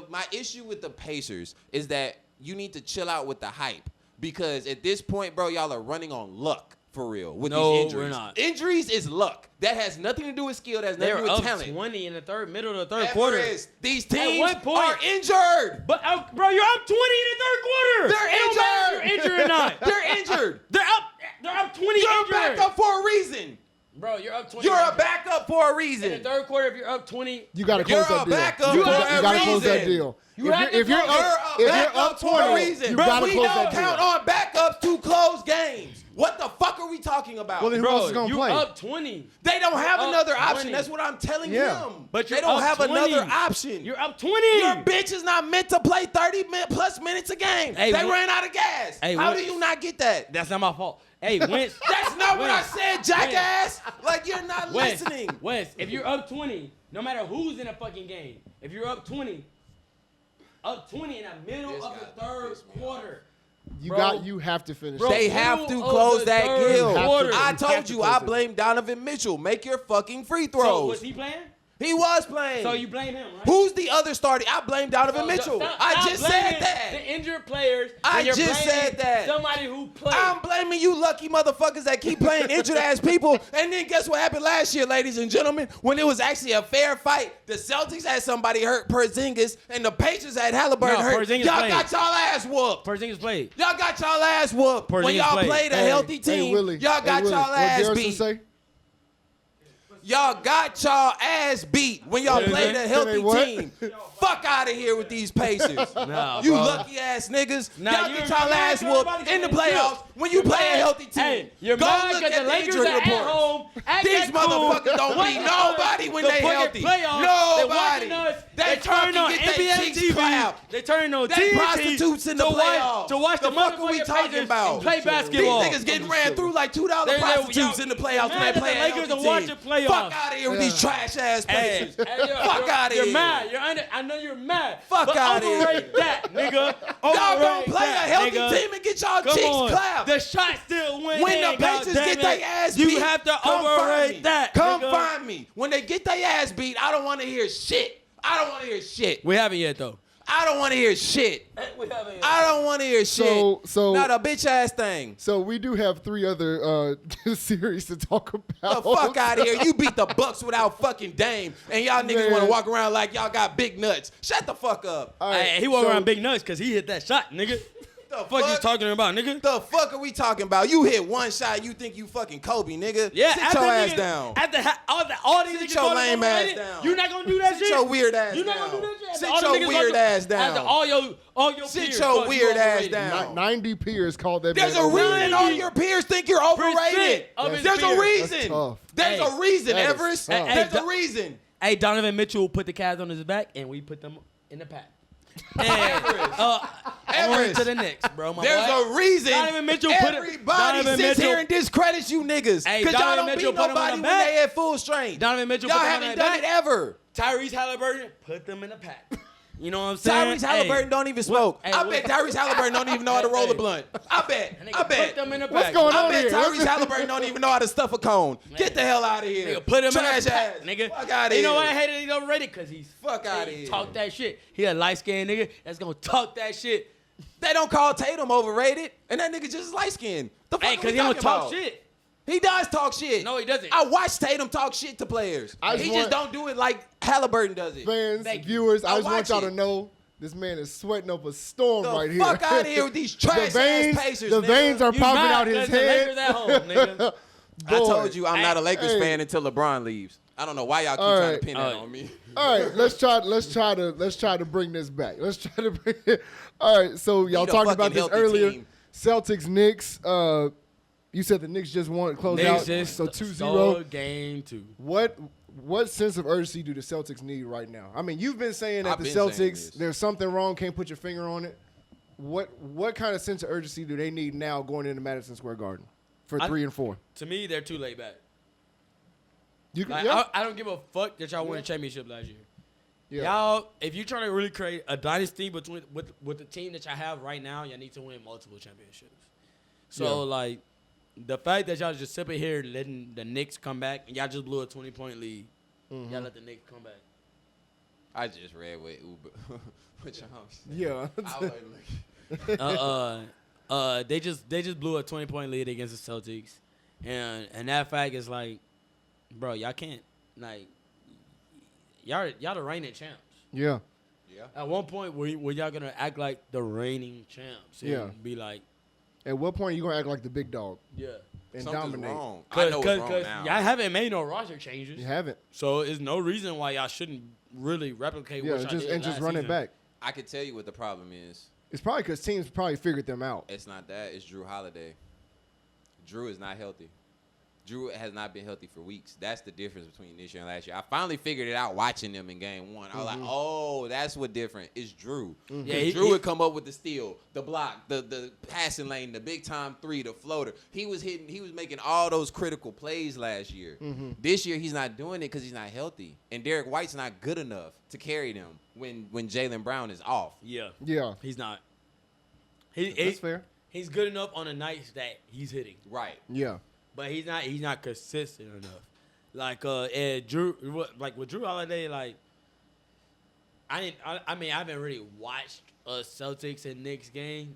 my issue with the Pacers is that you need to chill out with the hype. Because at this point, bro, y'all are running on luck. For real, with these injuries. We're not. Injuries is luck. That has nothing to do with skill. That has nothing to do with talent. They're up 20 in the middle of the third quarter. These teams are injured. But, bro, you're up 20 in the third quarter. They're injured. You're injured or not. They're injured. They're up 20 You're injured. a backup for a reason. Bro, you're up 20. You're a backup for a reason. In the third quarter, if you're up 20, You got to close that deal. You're a backup You for a reason. got to close that deal. If you're up 20, you got to we close don't that count deal. on backups to close games. What the fuck are we talking about? Well, then who else is going to you're play? up 20. They don't have Up another 20. option. That's what I'm telling Yeah. him. But they you're don't up have 20. another option. You're up 20. Your bitch is not meant to play 30-plus minutes a game. Hey, they ran out of gas. Hey, How Wentz- do you not get that? That's not my fault. Hey, Wentz. That's not what I Wentz, said, jackass. Like, you're not listening. Wentz, if you're up 20, no matter who's in a fucking game, if you're up 20 in the middle This of the guy third pissed me quarter. You have to finish. Bro, that. They have to middle close of that the third deal. quarter. I You told have to you, close I it. blame Donovan Mitchell. Make your fucking free So, throws. was he playing? He was playing. So you blame him, right? Who's the other starter? I blame Donovan So, Mitchell. stop I just blaming said that. The injured players. I when you're just blaming said that. Somebody who played. I'm blaming you lucky motherfuckers that keep playing injured ass people. And then guess what happened last year, ladies and gentlemen? When it was actually a fair fight, the Celtics had somebody hurt, Porzingis, and the Pacers had Halliburton No, hurt. Porzingis Y'all played. got y'all ass whooped. Porzingis played. Y'all got y'all ass whooped. When Porzingis y'all played. played a Hey, healthy team, hey, Willie, y'all got Willie, y'all what ass Garrison beat. say? Y'all got y'all ass beat when y'all Yeah, played a they healthy what? team. Fuck out of here with these Pacers. Nah, You bro. lucky ass niggas. Nah, y'all you're get y'all mad ass 'cause whooped everybody in the getting playoffs killed. when you You're play mad- a healthy team. Hey, you're Go mad look because at the Lakers injury are at reports. home. Act These that cool. motherfuckers don't Watch beat us. nobody when The they fucking healthy. playoffs, Nobody. They watching us. They They turn fucking on get their NBA cheeks TV. clapped. They turn on They TNT prostitutes in the to playoffs. to watch the The fuck are we motherfucking talking Pacers about? play These basketball. niggas getting ran through like $2 They- prostitutes y'all- in the playoffs when mad they that play the a Lakers healthy are watching team. playoffs. Fuck out of here with these trash ass Hey, Pacers. hey, yo, Fuck outta You're here. mad. I know you're mad. Fuck but outta here. overrate that, nigga. Y'all gonna Overrate play a that, healthy nigga. team and get y'all Come cheeks on. clapped. The shot still went When in, the Pacers goddammit. get their ass beat, You have to come find overrate me. that. Come nigga. find me. When they get their ass beat, I don't want to hear shit. I don't want to hear shit. We haven't yet, though. I don't want to hear shit. We haven't yet. I don't want to hear shit. So- Not a bitch ass thing. So we do have 3 other series to talk about. The fuck out of here. You beat the Bucks without fucking Dame, and y'all niggas Man. want to walk around like y'all got big nuts. Shut the fuck up. All right, Hey, he walked so- around big nuts because he hit that shot, nigga. The Fuck you talking about, nigga? The fuck are we talking about? You hit one shot, you think you fucking Kobe, nigga. Yeah, Sit after your ass niggas- down. After all these Sit niggas your calling lame ass overrated, down. You not gonna do that Sit shit? your weird ass You down. not gonna do that shit? Sit After all the your niggas weird fucking- ass down. After all your Sit peers your called you weird ass overrated. down. 90 peers called that There's man a overrated. reason all your peers think you're overrated. of his There's a peers. reason. That's tough. There's Hey, a reason, that is Everest. tough. Hey, There's hey, a reason. Hey, Donovan Mitchell put the Cavs on his back, and we put them in the pack. I'm Everest. to the Knicks, bro. My There's boy. a reason. Donovan Mitchell put it- Everybody Donovan sits Mitchell- here and discredits you niggas. Hey, Because y'all Donovan don't Mitchell beat put 'em on nobody the when back. they at full strength. Donovan Mitchell Y'all put them on haven't their done it back. ever. Tyrese Halliburton put them in the pack. You know what I'm saying? Tyrese Halliburton don't even smoke. Hey, I what- bet Tyrese Halliburton don't even know how to roll a blunt. I bet. That nigga I bet. Put them in the What's pack. going I on bet here? Tyrese Halliburton don't even know how to stuff a cone. Get the hell out of here. Nigga, put him Trash in the pack, ass. nigga. Fuck out of You here. know why I hated he's overrated? Because he's Fuck outta he here. talk that shit. He a light-skinned nigga that's going to talk that shit. They don't call Tatum overrated, and that nigga just light skinned. The fuck Hey, are because we he don't talking talk about? shit. He does talk shit. No, he doesn't. I watch Tatum talk shit to players. I He just just want- don't do it like Halliburton does it. Fans, Thank you. viewers, I I just want watch y'all it. to know this man is sweating up a storm The right here. fuck out of here with these trash veins- ass Pacers. the nigga. veins are You popping mad out his 'cause the head. Lakers at home, nigga. I Boy. told you I'm not a Lakers Hey. fan until LeBron leaves. I don't know why y'all keep All trying right. to pin that on me. All right, let's try to bring this back. Let's try to bring it. All right, so y'all Need a talked about fucking this healthy earlier. team. Celtics, Knicks. You said the Knicks just won, closed out, Niggas just so 2-0. stole game 2. What sense of urgency do the Celtics need right now? I mean, you've been saying that I've the been saying Celtics, this. there's something wrong, can't put your finger on it. What kind of sense of urgency do they need now going into Madison Square Garden? for 3 and 4. To me, they're too laid back. You can, Like, I don't give a fuck that y'all won a championship last year. Y'all, if you're trying to really create a dynasty with the team that y'all have right now, y'all need to win multiple championships. So, like, the fact that y'all just sitting here letting the Knicks come back and y'all just blew a 20-point lead, y'all let the Knicks come back. I just read with Uber. What y'all saying? Yeah. I was like, They just blew a 20-point lead against the Celtics, and that fact is like, bro, y'all can't like, y'all the reigning champs. Yeah. yeah. At one point, were y'all gonna act like the reigning champs? And Yeah. Be like, At what point are you going to act like the big dog yeah. and Something's dominate? wrong. I know it's wrong Because now. y'all haven't made no roster changes. You haven't. So there's no reason why y'all shouldn't really replicate Yeah, what y'all just did and just last run it season. back. I can tell you what the problem is. It's probably because teams probably figured them out. It's not that. It's Drew Holiday. Drew is not healthy. Drew has not been healthy for weeks. That's the difference between this year and last year. I finally figured it out watching them in game one. I was like, oh, that's what different. It's Drew. Yeah, Drew would come up with the steal, the block, the passing lane, the big time three, the floater. He was making all those critical plays last year. This year he's not doing it because he's not healthy. And Derek White's not good enough to carry them when Jalen Brown is off. Yeah, Yeah. he's not. That's fair. He's good enough on the nights that he's hitting. Right. Yeah. But he's not consistent enough. Like Drew, like with Drew Holiday, like I haven't really watched a Celtics and Knicks game.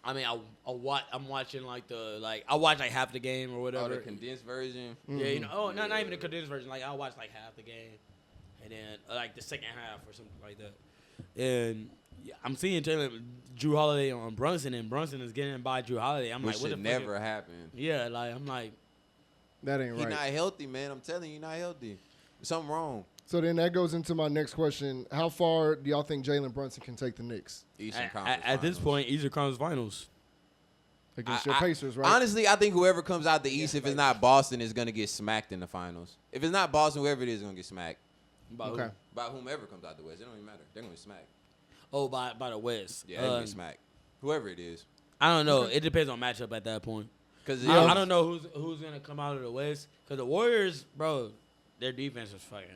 I mean, I'm watching I watch like half the game or whatever. Oh, the condensed version. Yeah, you know, not even the condensed version. Like I watch like half the game, and then like the second half or something like that. And I'm seeing Drew Holiday on Brunson, and Brunson is getting by Drew Holiday. I'm Which like, what the should fuck? never happen. Yeah, like I'm like, That ain't He's right. not healthy, man. I'm telling you, not healthy. There's something wrong. So then that goes into my next question. How far do y'all think Jalen Brunson can take the Knicks Eastern Conference at this Finals. point, Eastern Conference Finals. against your Pacers, right? Honestly, I think whoever comes out the East, if it's not Boston, is going to get smacked in the finals. If it's not Boston, whoever it is going to get smacked. By who? Okay. By whomever comes out the West. It don't even matter. They're going to get smacked. Oh, by the West. Yeah, they're going to get smacked. Whoever it is. I don't know. It depends on matchup at that point. Because I don't know who's gonna come out of the West. Because the Warriors, bro, their defense is fucking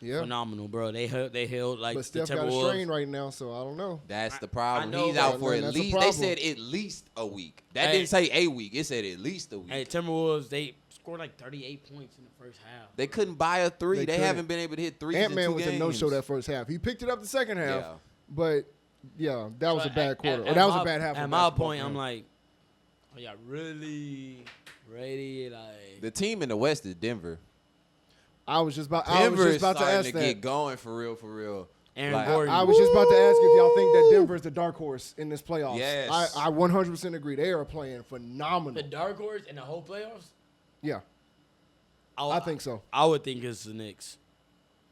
phenomenal, bro. They held like But Steph the got a Timberwolves. strain right now, so I don't know. that's the problem. I know, He's but out for man, at that's a least, they problem. said at least a week. That Hey. didn't say a week. It said at least a week. Hey, Timberwolves, they scored like 38 points in the first half. They couldn't buy a three. They They couldn't. haven't been able to hit threes in 2 Ant-Man was games. a no-show that first half. He picked it up the second half, Yeah. but yeah, that was a bad quarter. Or At that was my- a bad half. At of my basketball point, for I'm him. like, are y'all really ready? Like, The team in the West is Denver. I was just about Denver to is starting ask to that. get going for real. Aaron Like, Gordon. I was just about to ask if y'all think that Denver is the dark horse in this playoffs. Yes. I 100% agree. They are playing phenomenal. the dark horse in the whole playoffs. Yeah, I think so. I would think it's the Knicks.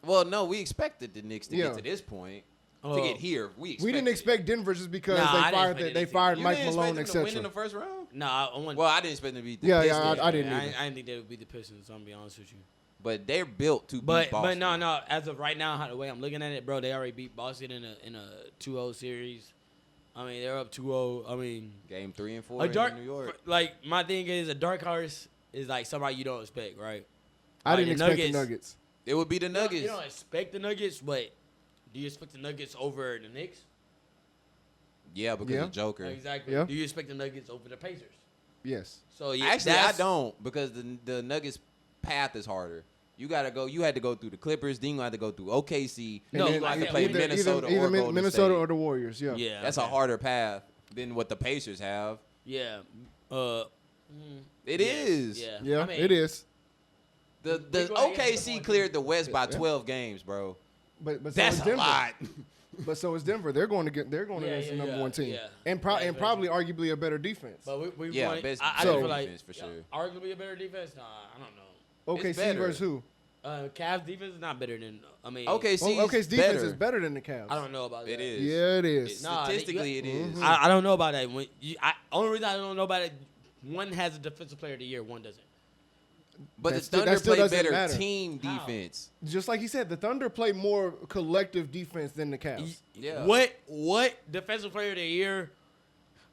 Well, no, we expected the Knicks to Yeah. get to this point. Oh. To get here, we We didn't expect Denver just because Nah, I didn't they expect they it. fired You Mike didn't Malone, expect them to win in etc. the first round. No, I want. Well, I didn't expect them to beat the Yeah, Pistons. I didn't I either. didn't think they would beat the Pistons. I'm gonna be honest with you. But they're built to beat But Boston. no. As of right now, the way I'm looking at it, bro, they already beat Boston in a 2-0 series. I mean, they're up 2-0. I mean, Game 3 and 4 a dark in New York. like my thing is a dark horse is like somebody you don't expect, right? I Like, didn't the expect Nuggets- the Nuggets. It would be the Nuggets. You don't expect the Nuggets, but do you expect the Nuggets over the Knicks? Yeah, because Yeah. of Joker. Exactly. Yeah. Do you expect the Nuggets over the Pacers? Yes. So yeah, Actually, I that's- don't because the Nuggets' path is harder. You had to go through the Clippers, then you had to go through OKC. No, then you have to play either Minnesota or Golden Minnesota State. or the Warriors. Yeah. Yeah, That's a harder path than what the Pacers have. Yeah. It is. Yeah. Yeah, I mean, it is. The We go against OKC the cleared the West by Yeah. 12 games, bro. But so That's is a Denver. lot. But so is Denver. They're going against the number one team, yeah. and probably arguably a better defense. But we Yeah, wanted, best I so- just feel like defense for sure. arguably a better defense. Nah, I don't know. OKC it's better. versus who? Cavs defense is not better than. I mean, OKC Well, OKC's defense better. is better than the Cavs. I don't know about that. It is. Yeah, it is. Nah, Statistically, it is. I don't know about that. Only reason I don't know about it, one has a defensive player of the year, one doesn't. But That the Thunder still play doesn't better matter. team How? defense. Just like he said, the Thunder play more collective defense than the Cavs. Yeah. What defensive player of the year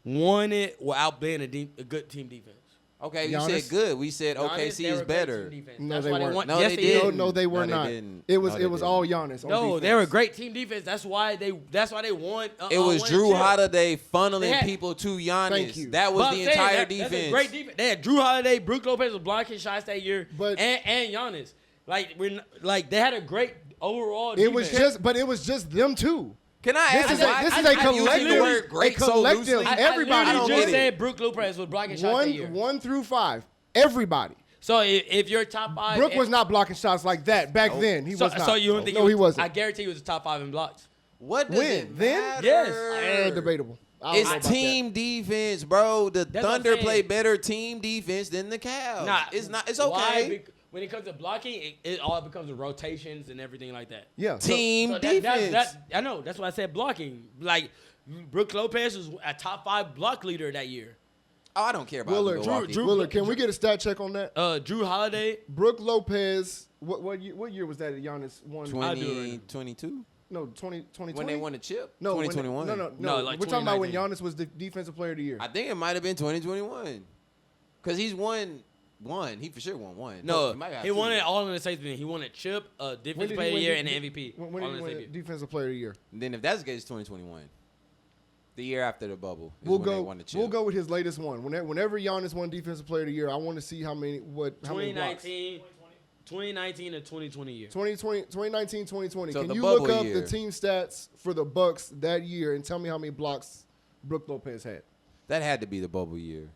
won it without being a good team defense? Okay, you Giannis? said good. We said Giannis, OKC they is were great better. team defense. No, That's they why weren't. won. No, Yes, they they didn't. did. No, they were No, they not. didn't. It was No, they it was didn't. all Giannis. On No, defense. they were a great team defense. That's why they won. It was won Drew the chip. Holiday funneling They had- people to Giannis. Thank you. That was But the I'm saying entire that- defense. That's a great defense. They had Drew Holiday, Brook Lopez was blocking shots that year, But- and Giannis. Like they had a great overall. It was defense. it was just them two. Can I This ask is a- why this is I- a I'm using collective- the word great a so collective. loosely? Everybody I I don't just get said it. Brook Lopez was blocking shots that year. 1 through 5. Everybody. So if you're top 5, Brooke was not blocking shots like that back then. He so, was not. So you don't think No, he wasn't. I guarantee he was the top 5 in blocks. What does When? it Then? matter? Yes. Debatable. I don't know It's about team defense, bro. The That's what I'm Thunder saying. play better team defense than the Cavs. Nah, it's not. It's why? okay. When it comes to blocking, it all becomes rotations and everything like that. that. Yeah. Team So defense. I know. That's why I said blocking. Like Brook Lopez was a top 5 block leader that year. Oh, I don't care about Willard, Milwaukee. Drew- Willard, can we get a stat check on that? Drew Holiday. Brooke Lopez. What year was that? Giannis won. 2022 No, 2020. when they won the chip. No, 2021. No. No, like We're talking about when 2019. Giannis was the defensive player of the year. I think it might have been 2021 because he's won one. He for sure won one. No, might have he two. won it all in the same thing. He won a chip, When defensive did player he of the win year, the- and an MVP. When all did in he the same win year. defensive player of the year? Then if that's the case, 2021, the year after the bubble. Is We'll when they go. won the chip. We'll go with his latest one. Whenever Giannis won defensive player of the year, I want to see how many blocks. 2019 to 2020 year. 2019, 2020. So Can the you look bubble up year. the team stats for the Bucks that year and tell me how many blocks Brook Lopez had? That had to be the bubble year.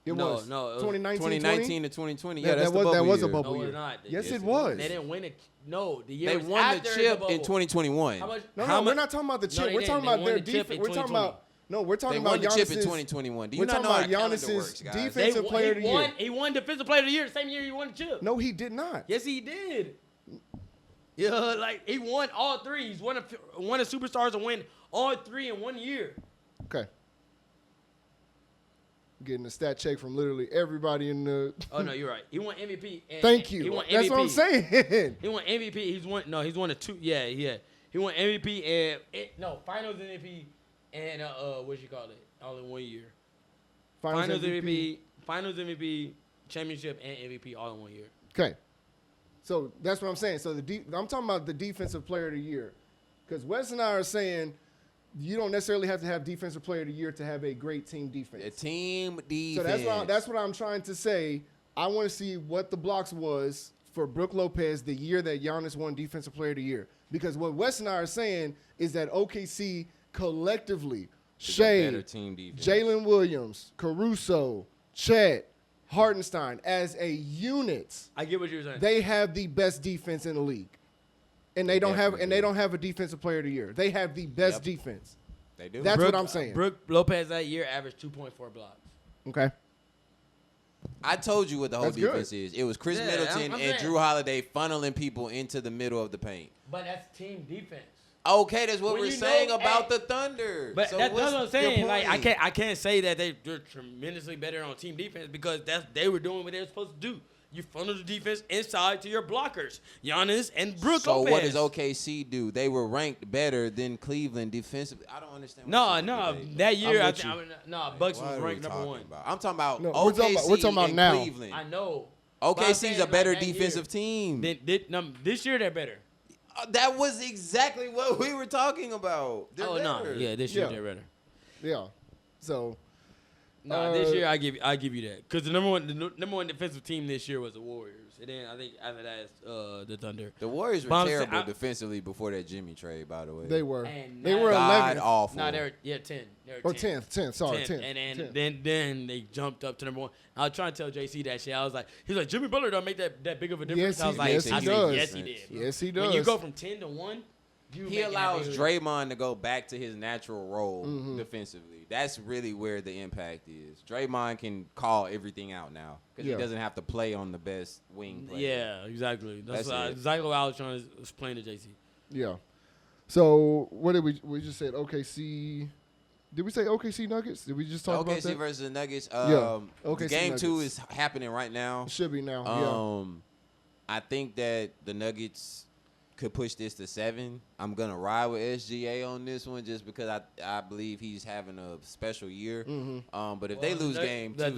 It No, was no, it was 2019 to 2020. Yeah, Yeah, that's that was the bubble that was a year. bubble No, year. it's not. Yes, Yes, it it was. They didn't win it. No, the year They was won the after chip bubble. in 2021. How much? No, how we're much? not talking about the No, chip. they We're didn't. talking They about won their the chip defense. in We're talking 2020. about no. We're talking They about won the chip in Giannis's- 2021. Do you We're not talking know how about the calendar Giannis's works, guys? defensive player of the year. He won defensive player of the year the same year he won the chip. No, he did not. Yes, he did. Yeah, like he won all 3. He's one of superstars to win all 3 in 1 year. Okay. Getting a stat check from literally everybody in the. Oh no, you're right. He won MVP. And, Thank you. He won MVP. That's what I'm saying. He won MVP. He won a 2. Yeah. He won MVP and Finals MVP and what you call it? All in 1 year. Finals MVP, championship, and MVP all in 1 year. Okay. So that's what I'm saying. So I'm talking about the defensive player of the year, because Wes and I are saying you don't necessarily have to have defensive player of the year to have a great team defense. The team So defense. that's what I'm trying to say. I want to see what the blocks was for Brook Lopez the year that Giannis won defensive player of the year, because what Wes and I are saying is that OKC collectively, It's a Shea, better team defense. Jalen Williams, Caruso, Chet, Hartenstein, as a unit, I get what you're saying. they have the best defense in the league, and they don't have a defensive player of the year. They have the best Yep. defense. They do. That's what I'm saying. Brook Lopez that year averaged 2.4 blocks. Okay. I told you what the whole That's good. defense is. It was Chris Yeah, Middleton I'm and saying. Drew Holiday funneling people into the middle of the paint. But that's team defense. Okay, that's what When we're you saying know- about hey, the Thunder. But So that's what's what I'm your saying. Like point? I can't say that they're tremendously better on team defense, because they were doing what they were supposed to do. You funnel the defense inside to your blockers, Giannis and Brook So Lopez. what does OKC do? They were ranked better than Cleveland defensively. I don't understand. what No, you're no, debating. that year with you. Bucks What was are we ranked number talking 1. about? I'm talking about No, OKC we're talking about and now. Cleveland. I know. But I'm OKC's saying, a like, better that year, defensive team. This year they're better. That was exactly what we were talking about. They're No, better. yeah, this year Yeah. they're better. Yeah. So No, this year I give you that, because the number one defensive team this year was the Warriors, and then I think after that it's the Thunder. The Warriors But were I'm saying- terrible defensively before that Jimmy trade, by the way. they were. And They now- were God 11th. awful. No, they're 10. They're Or 10. 10th. Sorry, 10th. And then they jumped up to number 1. I was trying to tell JC that shit. I was like, he's like, Jimmy Butler don't make that big of a difference. Yes, I was he- like, yes, he I said, does. yes, he did. bro. Yes, he When you does. go from 10 to 1, He making that allows big of a- Draymond to go back to his natural role defensively. That's really where the impact is. Draymond can call everything out now because Yeah. he doesn't have to play on the best wing player. Yeah, exactly. That's That's it. exactly what I was trying to explain to JC. Yeah. So what did we just said? OKC. Did we say OKC Nuggets? Did we just talk about OKC that? versus the Nuggets. OKC Game 2 Nuggets. is happening right now. It should be now. I think that the Nuggets could push this to 7. I'm gonna ride with SGA on this one just because I believe he's having a special year. But if they lose game 2,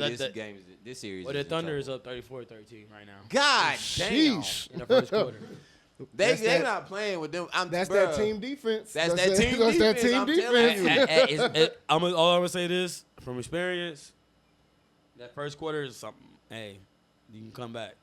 this series. Well, the Thunder is up 34-13 right now. God damn! In the first quarter. They not playing with them. That's that team defense. That's that team That's that defense, team I'm telling defense. I'm gonna say this from experience. That first quarter is something. Hey, you can come back.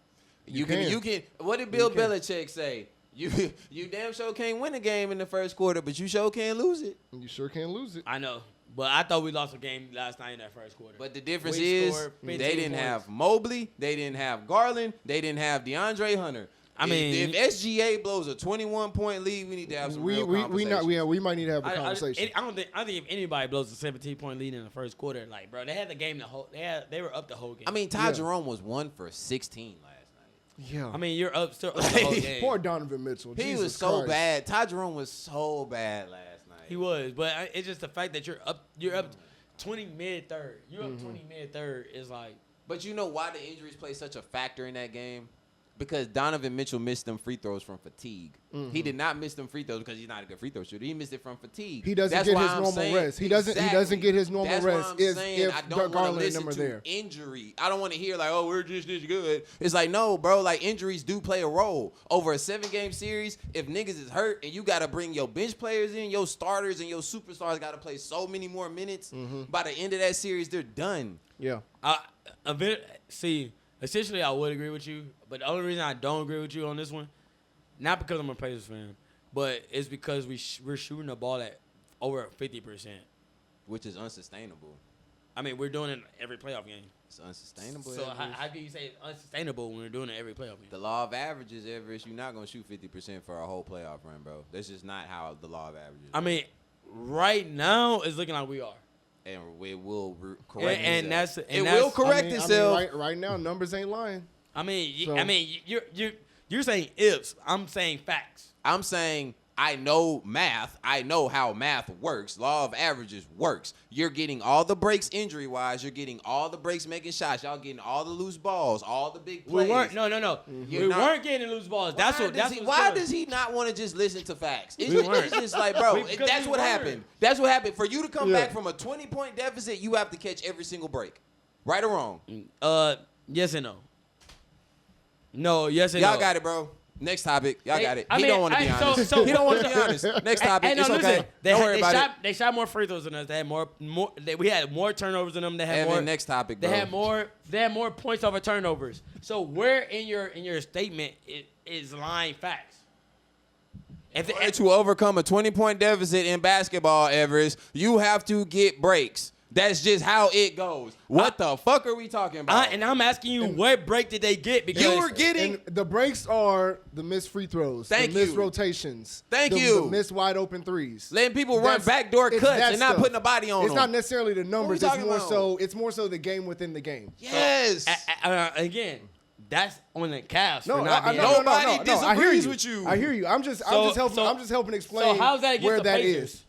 You can. What did Bill Belichick say? You damn sure can't win a game in the first quarter, but you sure can't lose it. You sure can't lose it. I know, but I thought we lost a game last night in that first quarter. But the difference is they didn't have Mobley, they didn't have Garland, they didn't have DeAndre Hunter. I mean, if SGA blows a 21-point lead, we need to have some real conversations. We might need to have a conversation. I think if anybody blows a 17-point lead in the first quarter, like bro, they had the game they were up the whole game. I mean, Ty Jerome was 1 for 16 last night. Yeah. I mean, you're up still up the whole game. Poor Donovan Mitchell. He Jesus was so Christ. bad. Ty Jerome was so bad last night. He was, but it's just the fact that you're up 20 mid-third. You're up 20 mid-third is like. But you know why the injuries play such a factor in that game? Because Donovan Mitchell missed them free throws from fatigue. He did not miss them free throws because he's not a good free throw shooter. He missed it from fatigue. He doesn't get his normal rest. He doesn't get his normal rest if I don't want to listen to injury. I don't want to hear like, oh, we're just this good. It's like, no, bro, like injuries do play a role. Over a 7-game series, if niggas is hurt and you got to bring your bench players in, your starters and your superstars got to play so many more minutes, by the end of that series, they're done. Yeah. Essentially, I would agree with you, but the only reason I don't agree with you on this one, not because I'm a Pacers fan, but it's because we're shooting the ball at over 50%. Which is unsustainable. I mean, we're doing it in every playoff game. It's unsustainable. So how can you say it's unsustainable when we're doing it every playoff game? The law of averages, Everest, you're not going to shoot 50% for a whole playoff run, bro. That's just not how the law of averages I mean, right now, it's looking like we are. And it will correct itself. It will correct itself. Right now, numbers ain't lying. I mean, you're saying ifs. I'm saying facts. I'm saying I know math. I know how math works. Law of averages works. You're getting all the breaks injury-wise. You're getting all the breaks making shots. Y'all getting all the loose balls, all the big plays. We weren't. No. We weren't getting loose balls. Why does he not want to just listen to facts? It's just like, bro, that's what happened. That's what happened. For you to come back from a 20-point deficit, you have to catch every single break. Right or wrong? Yes and no. No, yes and no. Y'all got it, bro. Next topic. Y'all got it. He don't want to be honest. He don't want to be honest. Next topic. It's okay. Don't worry about it. They shot more free throws than us. They had more. We had more turnovers than them. They had more. Next topic, bro. They had more points over turnovers. So where in your statement is lying facts? To overcome a 20-point deficit in basketball, Everest, you have to get breaks. That's just how it goes. What the fuck are we talking about? And I'm asking you, what break did they get? Because you were getting the breaks are the missed free throws, the missed rotations, the missed wide open threes, letting people run backdoor cuts and not putting a body on them. It's not necessarily the numbers. It's more so the game within the game. Yes. So, again, that's on the Cavs. Nobody disagrees with you. I hear you. I'm just helping explain how's that where that Pacers? is.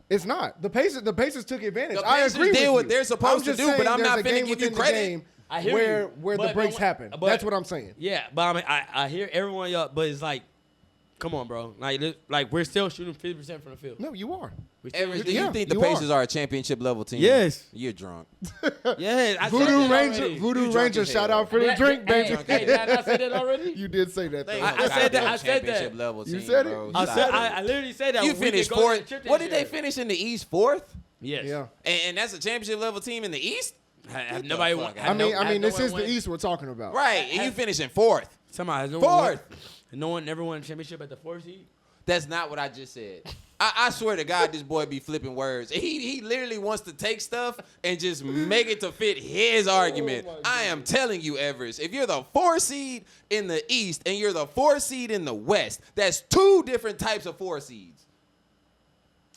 It's not. The Pacers took advantage. The I Pacers agree with did you. what they're supposed to do, but I'm not finna give you credit. I hear where the breaks happen. That's what I'm saying. Yeah, but I mean, I hear everyone, y'all, but it's like, come on, bro. Like we're still shooting 50% from the field. No, you are. Everett, do you think the Pacers are a championship level team? Yes. You're drunk. Yeah. Voodoo Ranger, shout out for the drink, baby. Did I not say that already? You did say that, though. I said that. Championship level team, You said it? bro. I literally said that. You finished fourth. What did they finish in the East? Fourth? Yes. Yeah. And that's a championship level team in the East? Nobody won. I mean, this is the East we're talking about. Right. And you finishing fourth. Fourth. No one never won a championship at the 4th seed? That's not what I just said. I swear to God, this boy be flipping words. He literally wants to take stuff and just make it to fit his argument. I am telling you, Everest, if you're the 4 seed in the East and you're the 4 seed in the West, that's 2 different types of 4 seeds.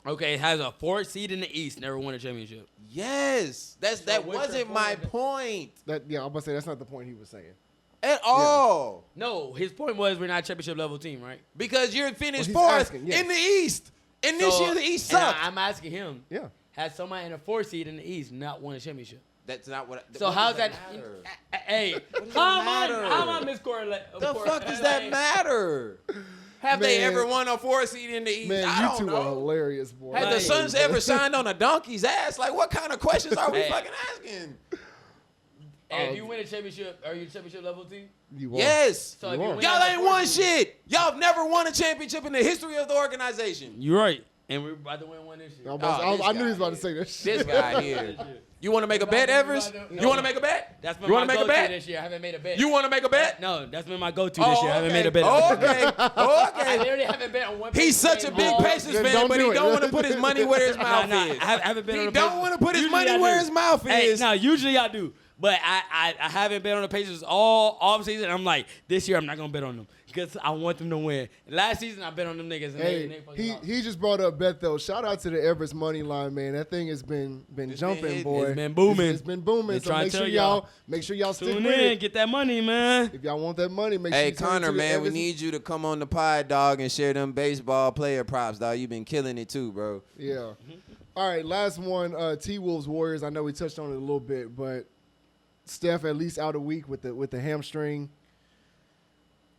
Okay, it has a 4th seed in the East, never won a championship. Yes. That wasn't my point. I'm about to say that's not the point he was saying. At all. No, his point was we're not a championship level team, right? Because you're finished fourth in the East. And this year the East sucked. I'm asking him. Yeah. Has somebody in a 4th seed in the East not won a championship? That's not what. So how's that? Hey, how am I miscorrelating? The fuck does that matter? Have they Man. ever won a 4 seed in the East? Man, I you don't two know. are hilarious, boy. Have the Suns ever signed on a donkey's ass? Like, what kind of questions are we Hey. fucking asking? Hey, if you win a championship, are you a championship level team? You are. Yes. So if You you are. win Y'all as a ain't fourth won seed- shit. Y'all have never won a championship in the history of the organization. You're right. And we're about to win one this year. I knew he was about to This say that shit. This guy here. You want to make a bet, Evers? You want to make a bet? That's been You my wanna make a go-to bet? this year. I haven't made a bet. You want to make a bet? No, that's been my go-to this year. I haven't okay. made a bet. Okay. I Okay. literally haven't bet on one. He's such a big Pacers Then fan, don't but do he it. don't want to put his money where his mouth is. I haven't been on He the don't Pacers. want to put his Usually money I where do. his mouth Hey, is. no, usually I do. But I haven't bet on the Pacers all offseason. I'm like, this year I'm not going to bet on them because I want them to win. Last season I bet on them niggas and Hey, they fucking lost. he just brought up bet though. Shout out to the Everest money line, man. That thing has been jumping, hitting. boy. It's been booming. It's been booming. Been So trying make to sure tell y'all stick Tune with in, it. get that money, man. If y'all want that money, make sure Hey, you tune Connor, into the man, we Everest- need you to come on the pod, dog, and share them baseball player props, dog. You've been killing it too, bro. Yeah. All right, last one. T-Wolves Warriors. I know we touched on it a little bit, but Steph at least out a week with the hamstring.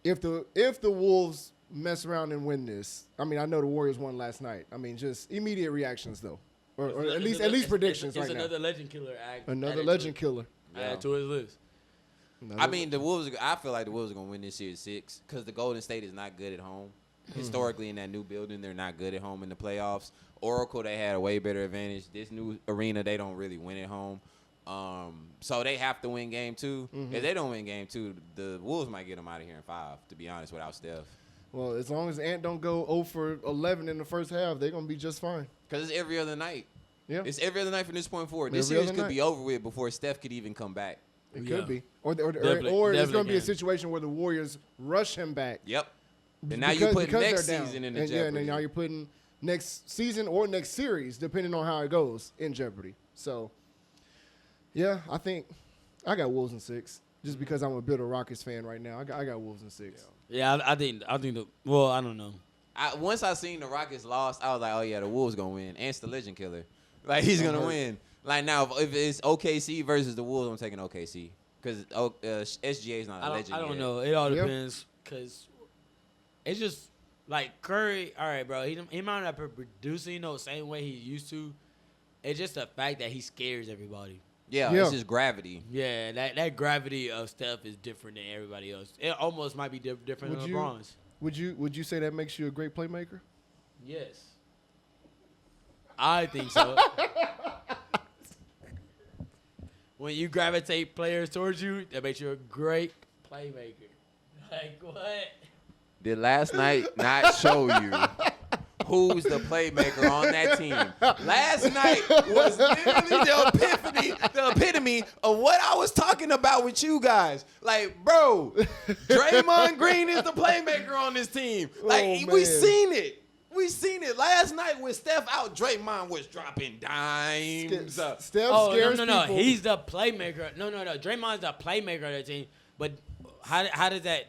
If the Wolves mess around and win this, I mean, I know the Warriors won last night. I mean, just immediate reactions though, or at least predictions It's right another now. legend killer. Another legend killer. Add to his list. I mean, the Wolves. I feel like the Wolves are gonna win this series 6 because the Golden State is not good at home. Historically, in that new building, they're not good at home in the playoffs. Oracle, they had a way better advantage. This new arena, they don't really win at home. So they have to win game 2. If they don't win game 2, the Wolves might get them out of here in 5. To be honest, without Steph, Well, as long as Ant don't go 0 for 11 in the first half, they're gonna be just fine. because it's every other night. Yeah, It's every other night from this point forward. This Every series other could night. be over with before Steph could even come back. it Yeah. could be, or it's Definitely gonna be a can. situation where the Warriors rush him back. Yep. And now you put because next they're down. season in the and, jeopardy. Yeah, and then now you're putting next season or next series, depending on how it goes, in jeopardy. So, yeah, I think I got Wolves in 6, just because I'm a bitter Rockets fan right now. I got Wolves in 6. Yeah, I think well, I don't know. Once I seen the Rockets lost, I was like, oh yeah, the Wolves gonna win. Ant's the legend killer. Like he's gonna win. Like now, if it's OKC versus the Wolves, I'm taking OKC because SGA is not a legend. I don't yet. know. It all Yep. depends because it's just like Curry. All right, bro. He might not be producing the same way he used to. It's just the fact that he scares everybody. Yeah, Yeah. it's just gravity. Yeah, that gravity of Steph is different than everybody else. It almost might be different Would than you- LeBron's. Would you say that makes you a great playmaker? Yes. I think so. When you gravitate players towards you, that makes you a great playmaker. Like what? Did last night not show you who's the playmaker on that team? Last night was literally the epitome of what I was talking about with you guys. Like, bro, Draymond Green is the playmaker on this team. Like, Oh, we man. seen it. We seen it last night with Steph out. Draymond was dropping dimes. Steph Oh scares no! people. He's the playmaker. No. Draymond's the playmaker of the team. But how does that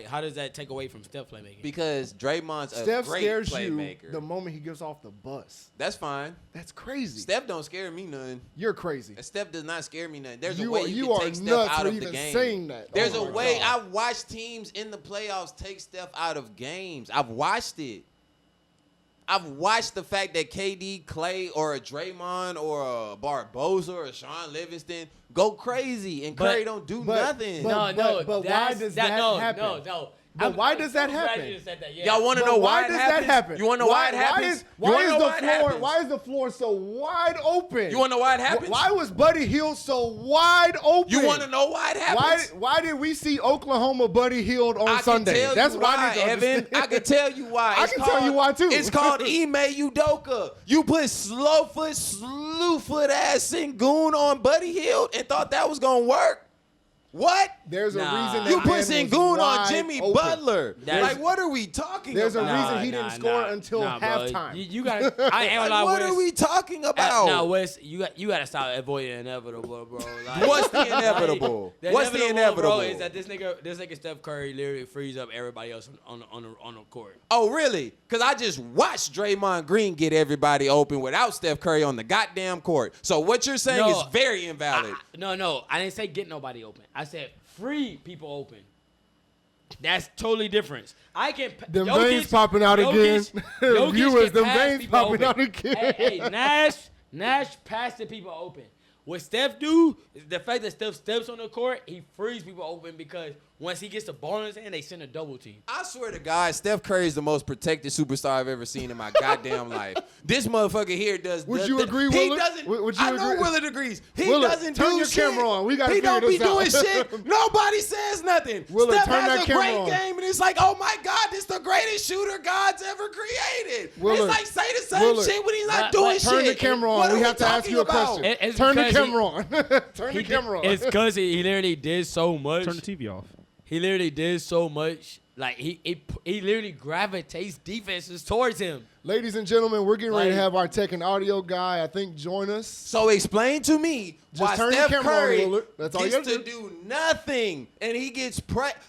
how does that take away from Steph playmaking? Because Draymond's a Steph great scares playmaker. you the moment he gets off the bus. That's fine. That's crazy. Steph don't scare me none. You're crazy. Steph does not scare me none. There's You a way are- you you can are take Steph nuts out for of the even game. saying that. There's Oh a my way. God. I've watched teams in the playoffs take Steph out of games. I've watched it. I've watched the fact that KD, Clay, or a Draymond, or a Barbosa, or a Sean Livingston go crazy, and Curry don't do nothing. but- why that's- does that happen? No. But why does that happen? You said that, yeah. Y'all want to But know why why it does happens? that happen? You want to know why it happens? Why is the floor so wide open? You want to know why it happens? Why was Buddy Hield so wide open? You want to know why it happens? Why did we see Oklahoma Buddy Hield on I Sunday? can tell That's you what why, I need to Evan. understand. I can tell you why. I It's can tell you why, too. It's called Ime Udoka. You put slowfoot, slewfoot ass Sengun on Buddy Hield and thought that was gonna work. What? There's a Nah. reason that You put man was Sengun on wide Jimmy open. Butler. That's- Like, what are we talking There's a about? reason he didn't score until bro. halftime. You gotta. I ain't gonna lie, Like, what Wes. are we talking about? Now, Wes, you gotta stop avoiding the inevitable, bro. Like, What's the inevitable? The What's the inevitable? bro, is that this nigga Steph Curry literally frees up everybody else on the court. Oh, really? Because I just watched Draymond Green get everybody open without Steph Curry on the goddamn court. So what you're saying No, is very invalid. No, I didn't say get nobody open. I said free people open. That's totally different. I can. Them veins popping out again. Viewers, them veins popping out again. Hey, Nash passed the people open. What Steph do is the fact that Steph steps on the court, he frees people open because once he gets the ball in his hand, they send a double team. I swear to God, Steph Curry is the most protected superstar I've ever seen in my goddamn life. This motherfucker here does. Would you agree, Willard? He doesn't. Would you I know agree? Willard agrees. He Willard, doesn't turn do your shit. camera on. We gotta He figure don't be this out. doing shit. Nobody says nothing. Willard, Steph turn has that a camera great on. game, and it's like, oh my God, this the greatest shooter God's ever created. Willard, it's like say the same Willard, shit when he's not doing shit. Turn the camera on. What We are have to ask talking you a about? question. Turn the camera on. Turn the camera on. It's because he literally did so much. Turn the TV off. He literally did so much. Like he literally gravitates defenses towards him. Ladies and gentlemen, we're getting ready to Like- have our tech and audio guy, I think, join us. So explain to me why turn the Steph camera on, Curry Willard. That's all you gets gotta to do nothing, and he gets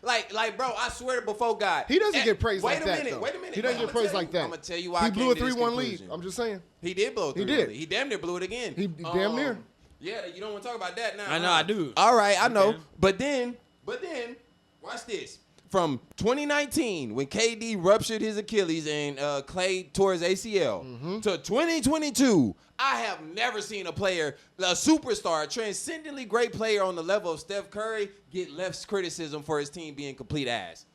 like, bro. I swear to before God, He doesn't get praised wait like a that, minute, though. Wait a minute. He doesn't get praised like that. I'm gonna tell you why. He I blew a came to this 3-1 lead. conclusion. I'm just saying. He did blow a 3-1 He did. lead. He damn near blew it again. He damn near. Yeah, you don't want to talk about that now. I know, I do. All right, I know. Okay. But then, watch this. From 2019, when KD ruptured his Achilles and Clay tore his ACL, to 2022, I have never seen a player, a superstar, a transcendently great player on the level of Steph Curry, get less criticism for his team being complete ass.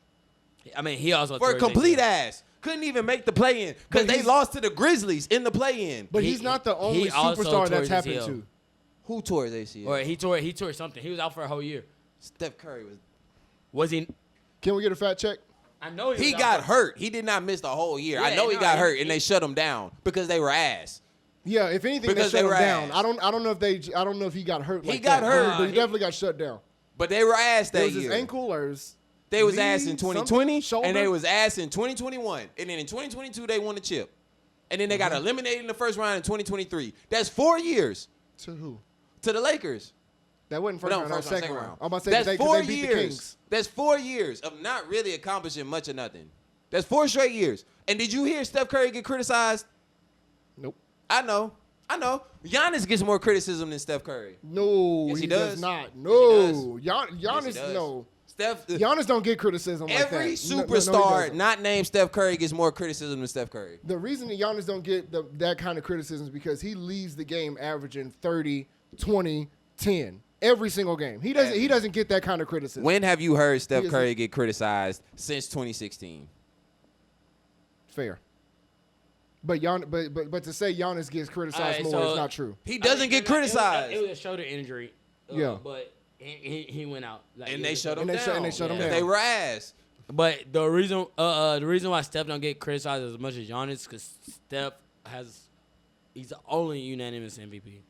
I mean, he also For a tore his complete ACL. ass. Couldn't even make the play-in because But they he's- lost to the Grizzlies in the play-in. But He- he's not the only he also superstar tore that's his happened ACL. to. Who tore his ACL? Or he tore something. He was out for a whole year. Steph Curry was. Was he? Can we get a fact check? I know he. He was got out for- hurt. He did not miss the whole year. I Yeah, know he no, got he- hurt, and he- they shut him down because they were ass. Yeah, if anything, Because they they shut were him down. ass. I don't know if he got hurt. He like got that, hurt. but he definitely got shut down. But they were ass It that was his year. ankle or his They was knee, ass in something? 2020, Shoulder? and they was ass in 2021. And then in 2022, they won the chip. And then they got eliminated in the first round in 2023. That's 4 years To who? to the Lakers. That wasn't first No, round. That was first round, second second round. I'm about to say That's they, 4 they beat the years. Kings. That's 4 years of not really accomplishing much of nothing. That's 4 straight years. And did you hear Steph Curry get criticized? Nope. I know. Giannis gets more criticism than Steph Curry. No, Yes, he he does. does not. Yes, No, he Giannis, Yes, he does. no. Steph, Giannis don't get criticism like that. every No, he superstar doesn't. not named Steph Curry gets more criticism than Steph Curry. The reason that Giannis don't get that kind of criticism is because he leaves the game averaging 30, 20, 10 every single game. He doesn't get that kind of criticism. When have you heard Steph He is- Curry get criticized since 2016? Fair. But to say Giannis gets criticized Alright, more so- is not true. He doesn't get It was criticized. a shoulder injury. Yeah. But he went out. Like, And it they was- shut him And they down. shut- and they shut him because down. They were ass. But the reason why Steph don't get criticized as much as Giannis, because Steph he's the only unanimous MVP.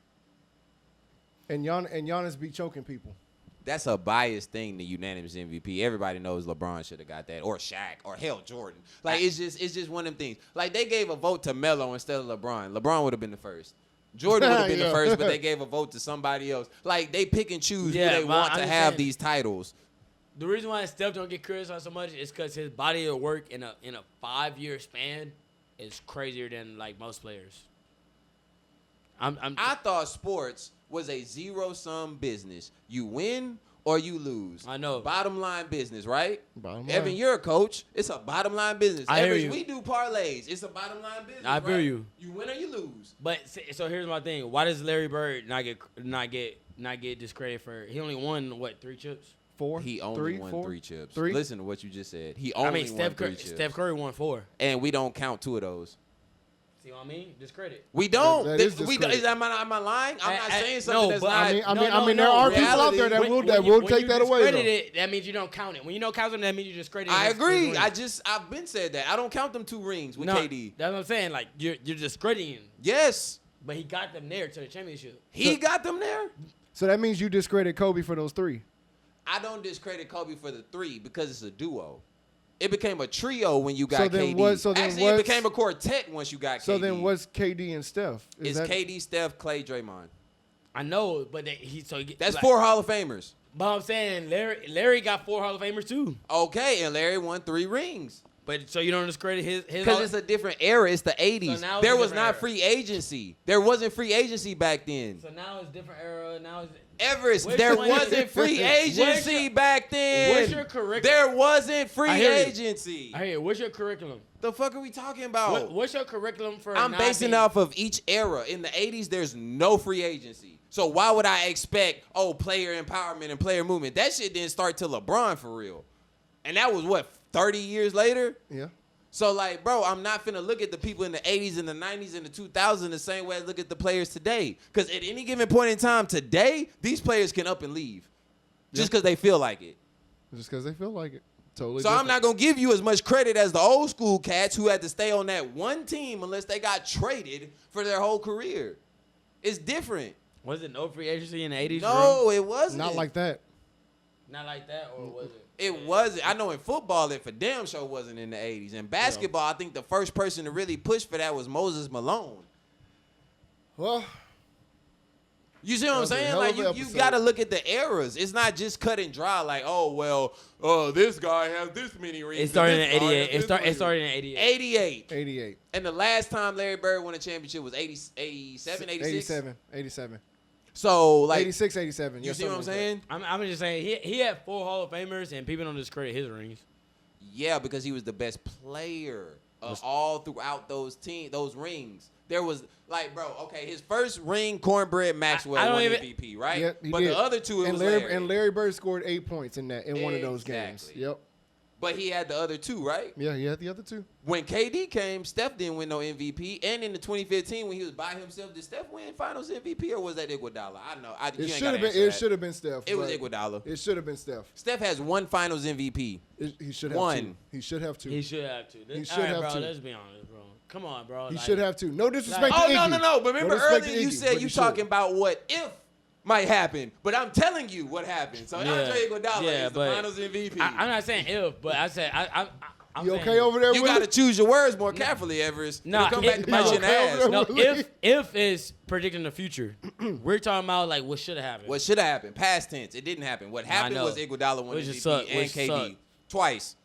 And Giannis be choking people. That's a biased thing, the unanimous MVP. Everybody knows LeBron should have got that, or Shaq, or hell, Jordan. Like, it's just one of them things. Like, they gave a vote to Melo instead of LeBron. LeBron would have been the first. Jordan would have been Yeah. the first, but they gave a vote to somebody else. Like, they pick and choose Yeah, who they but want I'm to just have saying- these titles. The reason why Steph don't get criticized so much is because his body of work in a 5-year span is crazier than like most players. I thought sports was a zero-sum business. You win or you lose. I know. Bottom line business, right? Bottom Evan, line. you're a coach. It's a bottom line business. I hear Evan, you. we do parlays. It's a bottom line business. I feel right? you. You win or you lose. But so here's my thing: why does Larry Bird not get discredited for? He only won what 3 chips? 4? He only 3, won 4? 3 chips. 3? Listen to what you just said. He only won Steph 3 Curry, chips. Steph Curry won 4. And we don't count 2 of those. See what I mean? Discredit. We don't. That is We discredit. am I lying? I'm not saying no, something that's but not. I mean, there are people out there that will take that away. Discredit Though. it, that means you don't count it. When you don't count them, that means you discredit it. I his agree. win. I've been said that. I don't count them 2 rings with No, KD. That's what I'm saying. Like you're discrediting him, Yes. but he got them there to the championship. He got them there. So that means you discredit Kobe for those 3. I don't discredit Kobe for the 3 because it's a duo. It became a trio when you got So then KD. what- so then Actually, it what's- became a quartet once you got KD. So then what's KD and Steph? It's KD, Steph, Clay, Draymond. I know, but That's 4 Hall of Famers. But I'm saying Larry got 4 Hall of Famers too. Okay, and Larry won 3 rings. But so you don't discredit his Because it's a different era. It's the 80s. So now it's There a was different not era. free agency. There wasn't free agency back then. So now it's different era. Now it's Everest, Which there one wasn't free agency back then. What's your curriculum? There wasn't free I hear you. agency. I hear. What's your curriculum? The fuck are we talking about? What's your curriculum for? I'm basing off of each era. In the 80s, there's no free agency. So why would I expect, player empowerment and player movement? That shit didn't start till LeBron for real. And that was, 30 years later? Yeah. So, like, bro, I'm not finna look at the people in the 80s and the 90s and the 2000s the same way I look at the players today. Because at any given point in time today, these players can up and leave. Just because they feel like it. Just because they feel like it. Totally. So different. I'm not going to give you as much credit as the old school cats who had to stay on that one team unless they got traded for their whole career. It's different. Was it no free agency in the 80s? No, it wasn't. Not like that. Not like that, or was it? It wasn't. I know in football it for damn sure wasn't in the 80s. In basketball, I think the first person to really push for that was Moses Malone. Well, You see what I'm was a saying? hell Like of an you episode. got to look at the eras. It's not just cut and dry. Like, this guy has this many rings. It started in and this guy 88. has this many. It started in 88. 88. 88. And the last time Larry Bird won a championship was 87, 86? 87. So, like, 86, 87. you see what I'm saying? I'm just saying he had 4 Hall of Famers and people don't discredit his rings. Yeah, because he was the best player all throughout those rings. There was, like, bro, okay, his first ring, Cornbread Maxwell I don't won even- MVP, right? Yeah, he but did. the other two, it and was Larry, Larry. And Larry Bird scored 8 points in one of those games. Exactly. Yep. But he had the other two, right? Yeah, he had the other two. When KD came, Steph didn't win no MVP. And in the 2015, when he was by himself, did Steph win Finals MVP or was that Iguodala? I know. It should have been. It should have been Steph. It was but Iguodala. It should have been Steph. Steph has one Finals MVP. He should have One. two. He should have two. He should have to. He should All right, have bro, to. let's be honest, bro. Come on, bro. He like, should have two. No disrespect Like- to Oh, Iggy. no. But remember disrespect earlier to you Iggy, said but you he talking should. about what if might happen. But I'm telling you what happened. So Yeah. Andre Iguodala Yeah, is the but Finals MVP. I'm not saying if, but I said I'm You saying, okay over there? You Willie? got to choose your words more carefully, Everest. Nah, It'll come back to it- bite no. you in the ass. No. No, if is predicting the future. We're talking about like what should have happened. What should have happened? Past tense. It didn't happen. What happened know. was Iguodala won Which MVP just suck, and which KD suck. twice.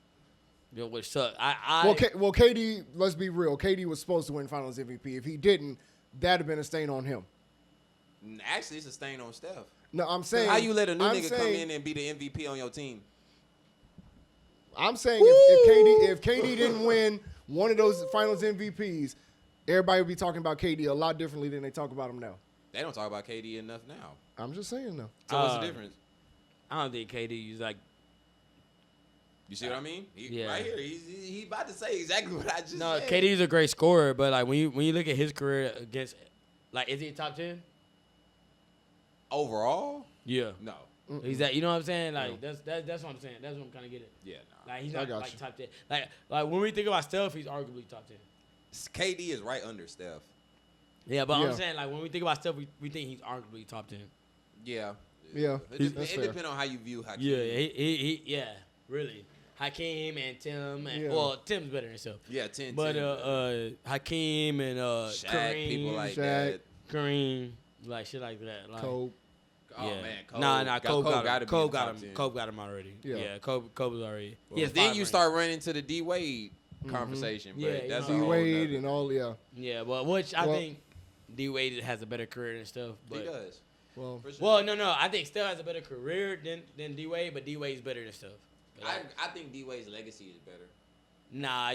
Yo, which suck. Well, KD. Let's be real. KD was supposed to win Finals MVP. If he didn't, that'd have been a stain on him. Actually, it's a stain on Steph. No, I'm saying. How you let a new I'm nigga come saying- in and be the MVP on your team? I'm saying if KD didn't win one of those Finals MVPs, everybody would be talking about KD a lot differently than they talk about him now. They don't talk about KD enough now. I'm just saying though. So what's the difference? I don't think KD is like. You see what I mean? Yeah. Right here, he about to say exactly what I just No, said. KD's a great scorer, but like when you look at his career against, like, is he top 10? Overall, Yeah. no. He's that. You know what I'm saying? Like that's what I'm saying. That's what I'm kind of getting. Yeah, no. Like he's I not got like you. top 10. Like when we think about Steph, he's arguably top 10. KD is right under Steph. Yeah, but Yeah. I'm saying like when we think about Steph, we think he's arguably top 10. Yeah. Yeah, It that's fair. depends on how you view Hakeem. Yeah, he yeah, really. Hakeem and Tim, and Yeah. well, Tim's better than himself. Yeah, 10. But Hakeem and Shaq, Kareem, people like Shaq. that. Kobe, like shit like that. Like, Kobe. Oh yeah. man, Kobe. Nah, Kobe got gotta him. be in Kobe the got top him. 10. Kobe got him already. Yeah. Yeah, Kobe's already. He has Then 5 you rings. start running to the D Wade conversation, but Yeah, that's you a know. whole D-Wade nother- and all, yeah. Yeah, well, which I Well- think D Wade has a better career and stuff. But He does. Well, For sure. well, no, I think Steph has a better career than D Wade, but D Wade's better than stuff. I think D Wade's legacy is better. Nah,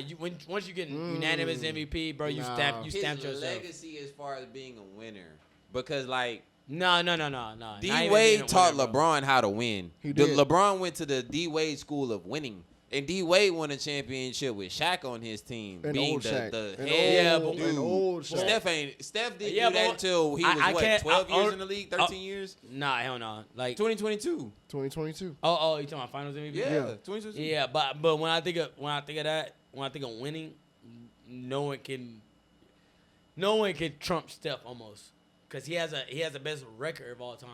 once you get unanimous MVP, bro, you Nah. stamped His yourself. legacy as far as being a winner, because like No. D Not even being Wade a taught winner, bro. LeBron how to win. He did. LeBron went to the D Wade school of winning. And D Wade won a championship with Shaq on his team, An being old the Shaq. the An head old- dude. an old Shaq. Steph didn't Yeah, do that but until he I was what, can't- 12 I- years in the league, 13 years, Nah, hell no. Like 2022. 2022. oh, you talking about Finals MVP? Yeah, Yeah. 2022. Yeah, but when I think of that, when I think of winning, no one can trump Steph almost, because he has the best record of all time.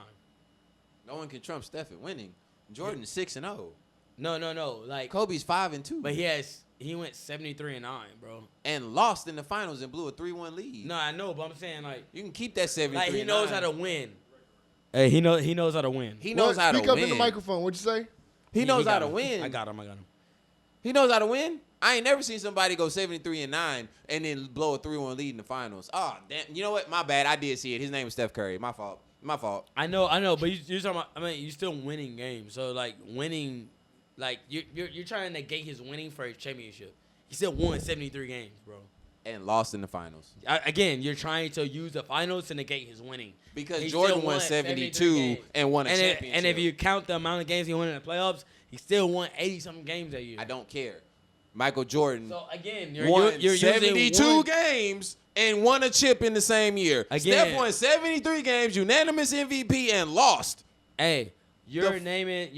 No one can trump Steph at winning. Jordan's 6-0. No, like Kobe's 5-2. but he went 73-9, bro. and lost in the finals and blew a 3-1 lead. No, I know, but I'm saying like You can keep that 73. he knows how to win. Hey, he knows how to win. He knows how to Speak up win. in the microphone. What'd you say? He knows got how to him. win. I got him. He knows how to win. I ain't never seen somebody go 73-9 and then blow a 3-1 lead in the finals. Oh, damn. You know what? My bad. I did see it. His name was Steph Curry. My fault. My fault. I know, but you're talking about. I mean, you're still winning games. So like winning, like you're trying to negate his winning for his championship. He still won 73 games, bro. And lost in the finals. Again, you're trying to use the finals to negate his winning. Because He Jordan still won 72 and won a championship. And if you count the amount of games he won in the playoffs, he still won 80-something games that year. I don't care. Michael Jordan So again, won you're 72 games and won a chip in the same year. Again. Steph won 73 games, unanimous MVP, and lost. Hey, you're naming.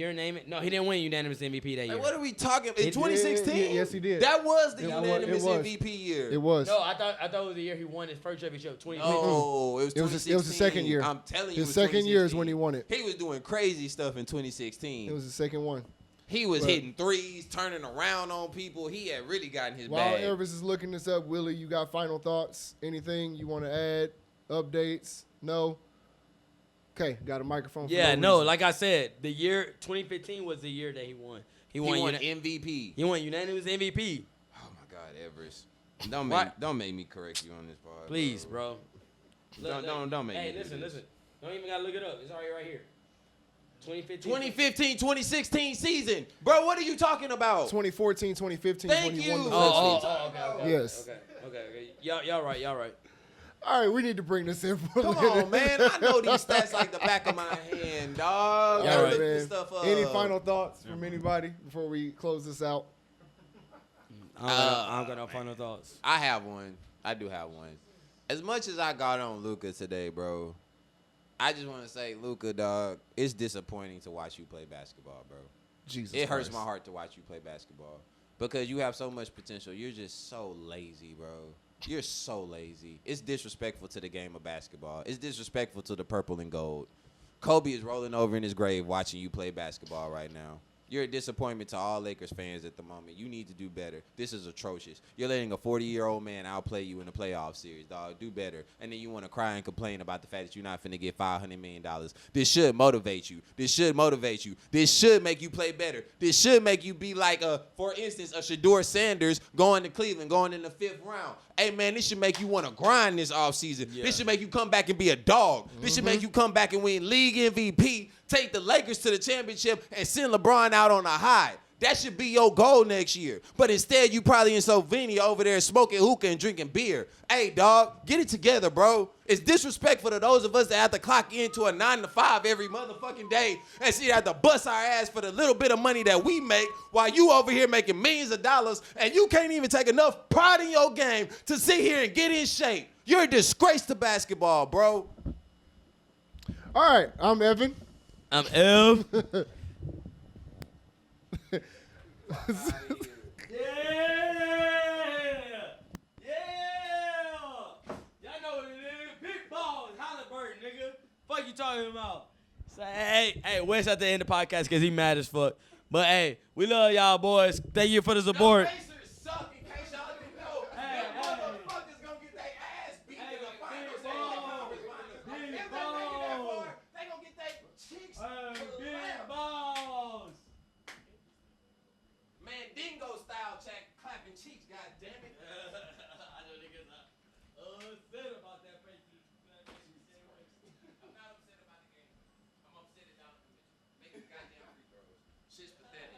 No, he didn't win unanimous MVP that year. Like, what are we talking about? In 2016? Yes, he did. That was the It unanimous was. MVP year. It was. No, I thought it was the year he won his first championship. 2015. No, it was 2016. It was the second year. I'm telling you, His second year is when he won it. He was doing crazy stuff in 2016. It was the second one. He was hitting threes, turning around on people. He had really gotten his While bag. Elvis is looking this up, Willie, you got final thoughts? Anything you want to add? Updates? No? Okay, got a microphone. For Yeah, no no. reason. Like I said, the year 2015 was the year that he won. He won MVP. He won unanimous MVP. Oh my God, Everest. Don't make me correct you on this part. Please, bro. Don't make me. Hey, do listen. this. Don't even gotta look it up. It's already right here. 2015, 2016 season. Bro, what are you talking about? 2014, 2015 Thank when he you. won the Oh, first okay. Yes. Okay. Y'all right. All right, we need to bring this in for a Come minute. on, man. I know these stats like the back of my hand, dog. Yeah, I right. look Man. this stuff up. Any final thoughts from anybody before we close this out? I don't got no final thoughts. I have one. I do have one. As much as I got on Luka today, bro, I just want to say, Luka, dog, it's disappointing to watch you play basketball, bro. Jesus It hurts Christ. my heart to watch you play basketball because you have so much potential. You're just so lazy, bro. You're so lazy. It's disrespectful to the game of basketball. It's disrespectful to the purple and gold. Kobe is rolling over in his grave watching you play basketball right now. You're a disappointment to all Lakers fans at the moment. You need to do better. This is atrocious. You're letting a 40-year-old man outplay you in the playoff series, dog. Do better. And then you want to cry and complain about the fact that you're not finna get $500 million. This should motivate you. This should make you play better. This should make you be like, for instance, a Shedeur Sanders going to Cleveland, going in the 5th round. Hey, man, this should make you want to grind this offseason. Yeah. This should make you come back and be a dog. This should make you come back and win league MVP, take the Lakers to the championship, and send LeBron out on a high. That should be your goal next year. But instead, you probably in Slovenia over there smoking hookah and drinking beer. Hey, dog, get it together, bro. It's disrespectful to those of us that have to clock into a 9 to 5 every motherfucking day and see have to bust our ass for the little bit of money that we make while you over here making millions of dollars and you can't even take enough pride in your game to sit here and get in shape. You're a disgrace to basketball, bro. All right, I'm Evan. I'm Ev. Y'all know what it is. Big balls, Halliburton, nigga. Fuck you talking about? Say, hey, Wes at the end of the podcast because he mad as fuck. But hey, we love y'all boys. Thank you for the support. Suck in case y'all didn't know. Them motherfuckers gonna get their ass beat in the finals. They gonna get their cheeks Big balls. Man, dingo style check, clapping cheeks, goddammit. I know niggas are upset about that face. I'm not upset about the game. I'm upset at Donovan Mitchell. Making goddamn free throws. Shit's pathetic.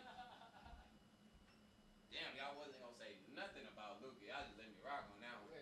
Damn, y'all wasn't gonna say nothing about Luka. Y'all just let me rock on that one.